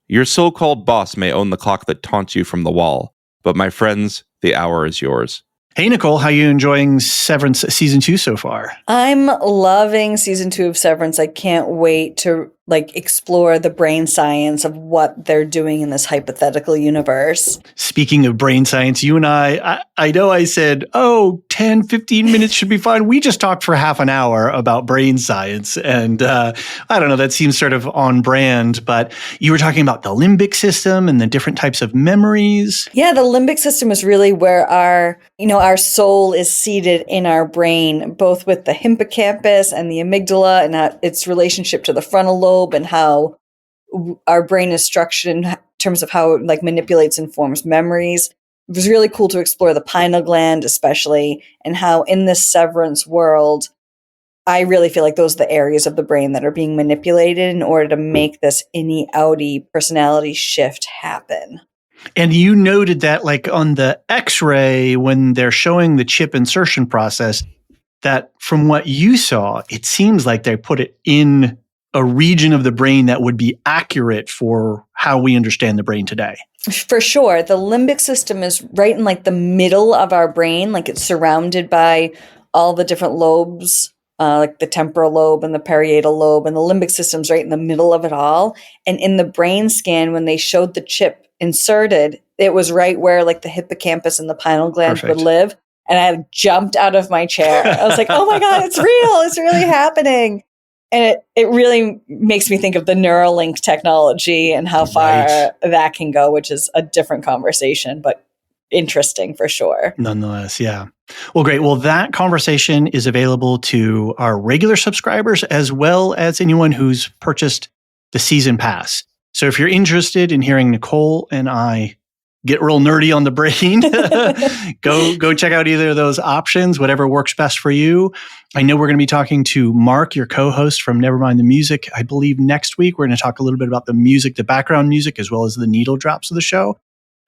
Your so-called boss may own the clock that taunts you from the wall, but my friends, the hour is yours. Hey, Nicole, how are you enjoying Severance Season 2 so far? I'm loving Season 2 of Severance. I can't wait to explore the brain science of what they're doing in this hypothetical universe. Speaking of brain science, you and I know I said, 10, 15 minutes should be fine. We just talked for half an hour about brain science. And I don't know, that seems sort of on brand, but you were talking about the limbic system and the different types of memories. Yeah, the limbic system is really where our soul is seated in our brain, both with the hippocampus and the amygdala and its relationship to the frontal lobe and how our brain is structured in terms of how it manipulates and forms memories. It was really cool to explore the pineal gland, especially, and how in this Severance world, I really feel like those are the areas of the brain that are being manipulated in order to make this innie-outie personality shift happen. And you noted that on the X-ray, when they're showing the chip insertion process, that from what you saw, it seems like they put it in a region of the brain that would be accurate for how we understand the brain today. For sure. The limbic system is right in the middle of our brain. It's surrounded by all the different lobes, the temporal lobe and the parietal lobe. And the limbic system's right in the middle of it all. And in the brain scan, when they showed the chip inserted, it was right where the hippocampus and the pineal gland would live. And I jumped out of my chair. I was like, oh my God, it's real. It's really happening. And it really makes me think of the Neuralink technology and how far that can go, which is a different conversation, but interesting for sure. Nonetheless, yeah. Well, great. Well, that conversation is available to our regular subscribers as well as anyone who's purchased the season pass. So if you're interested in hearing Nicole and I get real nerdy on the brain, go check out either of those options, whatever works best for you. I know we're going to be talking to Mark, your co-host from Nevermind the Music. I believe next week we're going to talk a little bit about the music, the background music, as well as the needle drops of the show.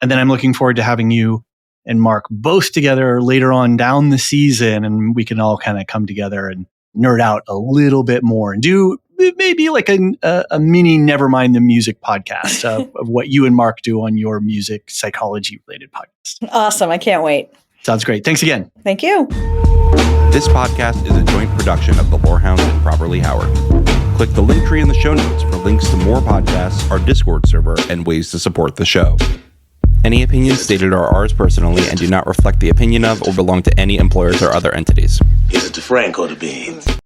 And then I'm looking forward to having you and Mark both together later on down the season, and we can all kind of come together and nerd out a little bit more and do maybe a mini Nevermind the Music podcast of what you and Mark do on your music psychology related podcast. Awesome. I can't wait. Sounds great. Thanks again. Thank you. This podcast is a joint production of the Lorehounds and Properly Howard. Click the link tree in the show notes for links to more podcasts, our Discord server, and ways to support the show. Any opinions stated are ours personally and do not reflect the opinion of or belong to any employers or other entities. Is it the Frank or the beans?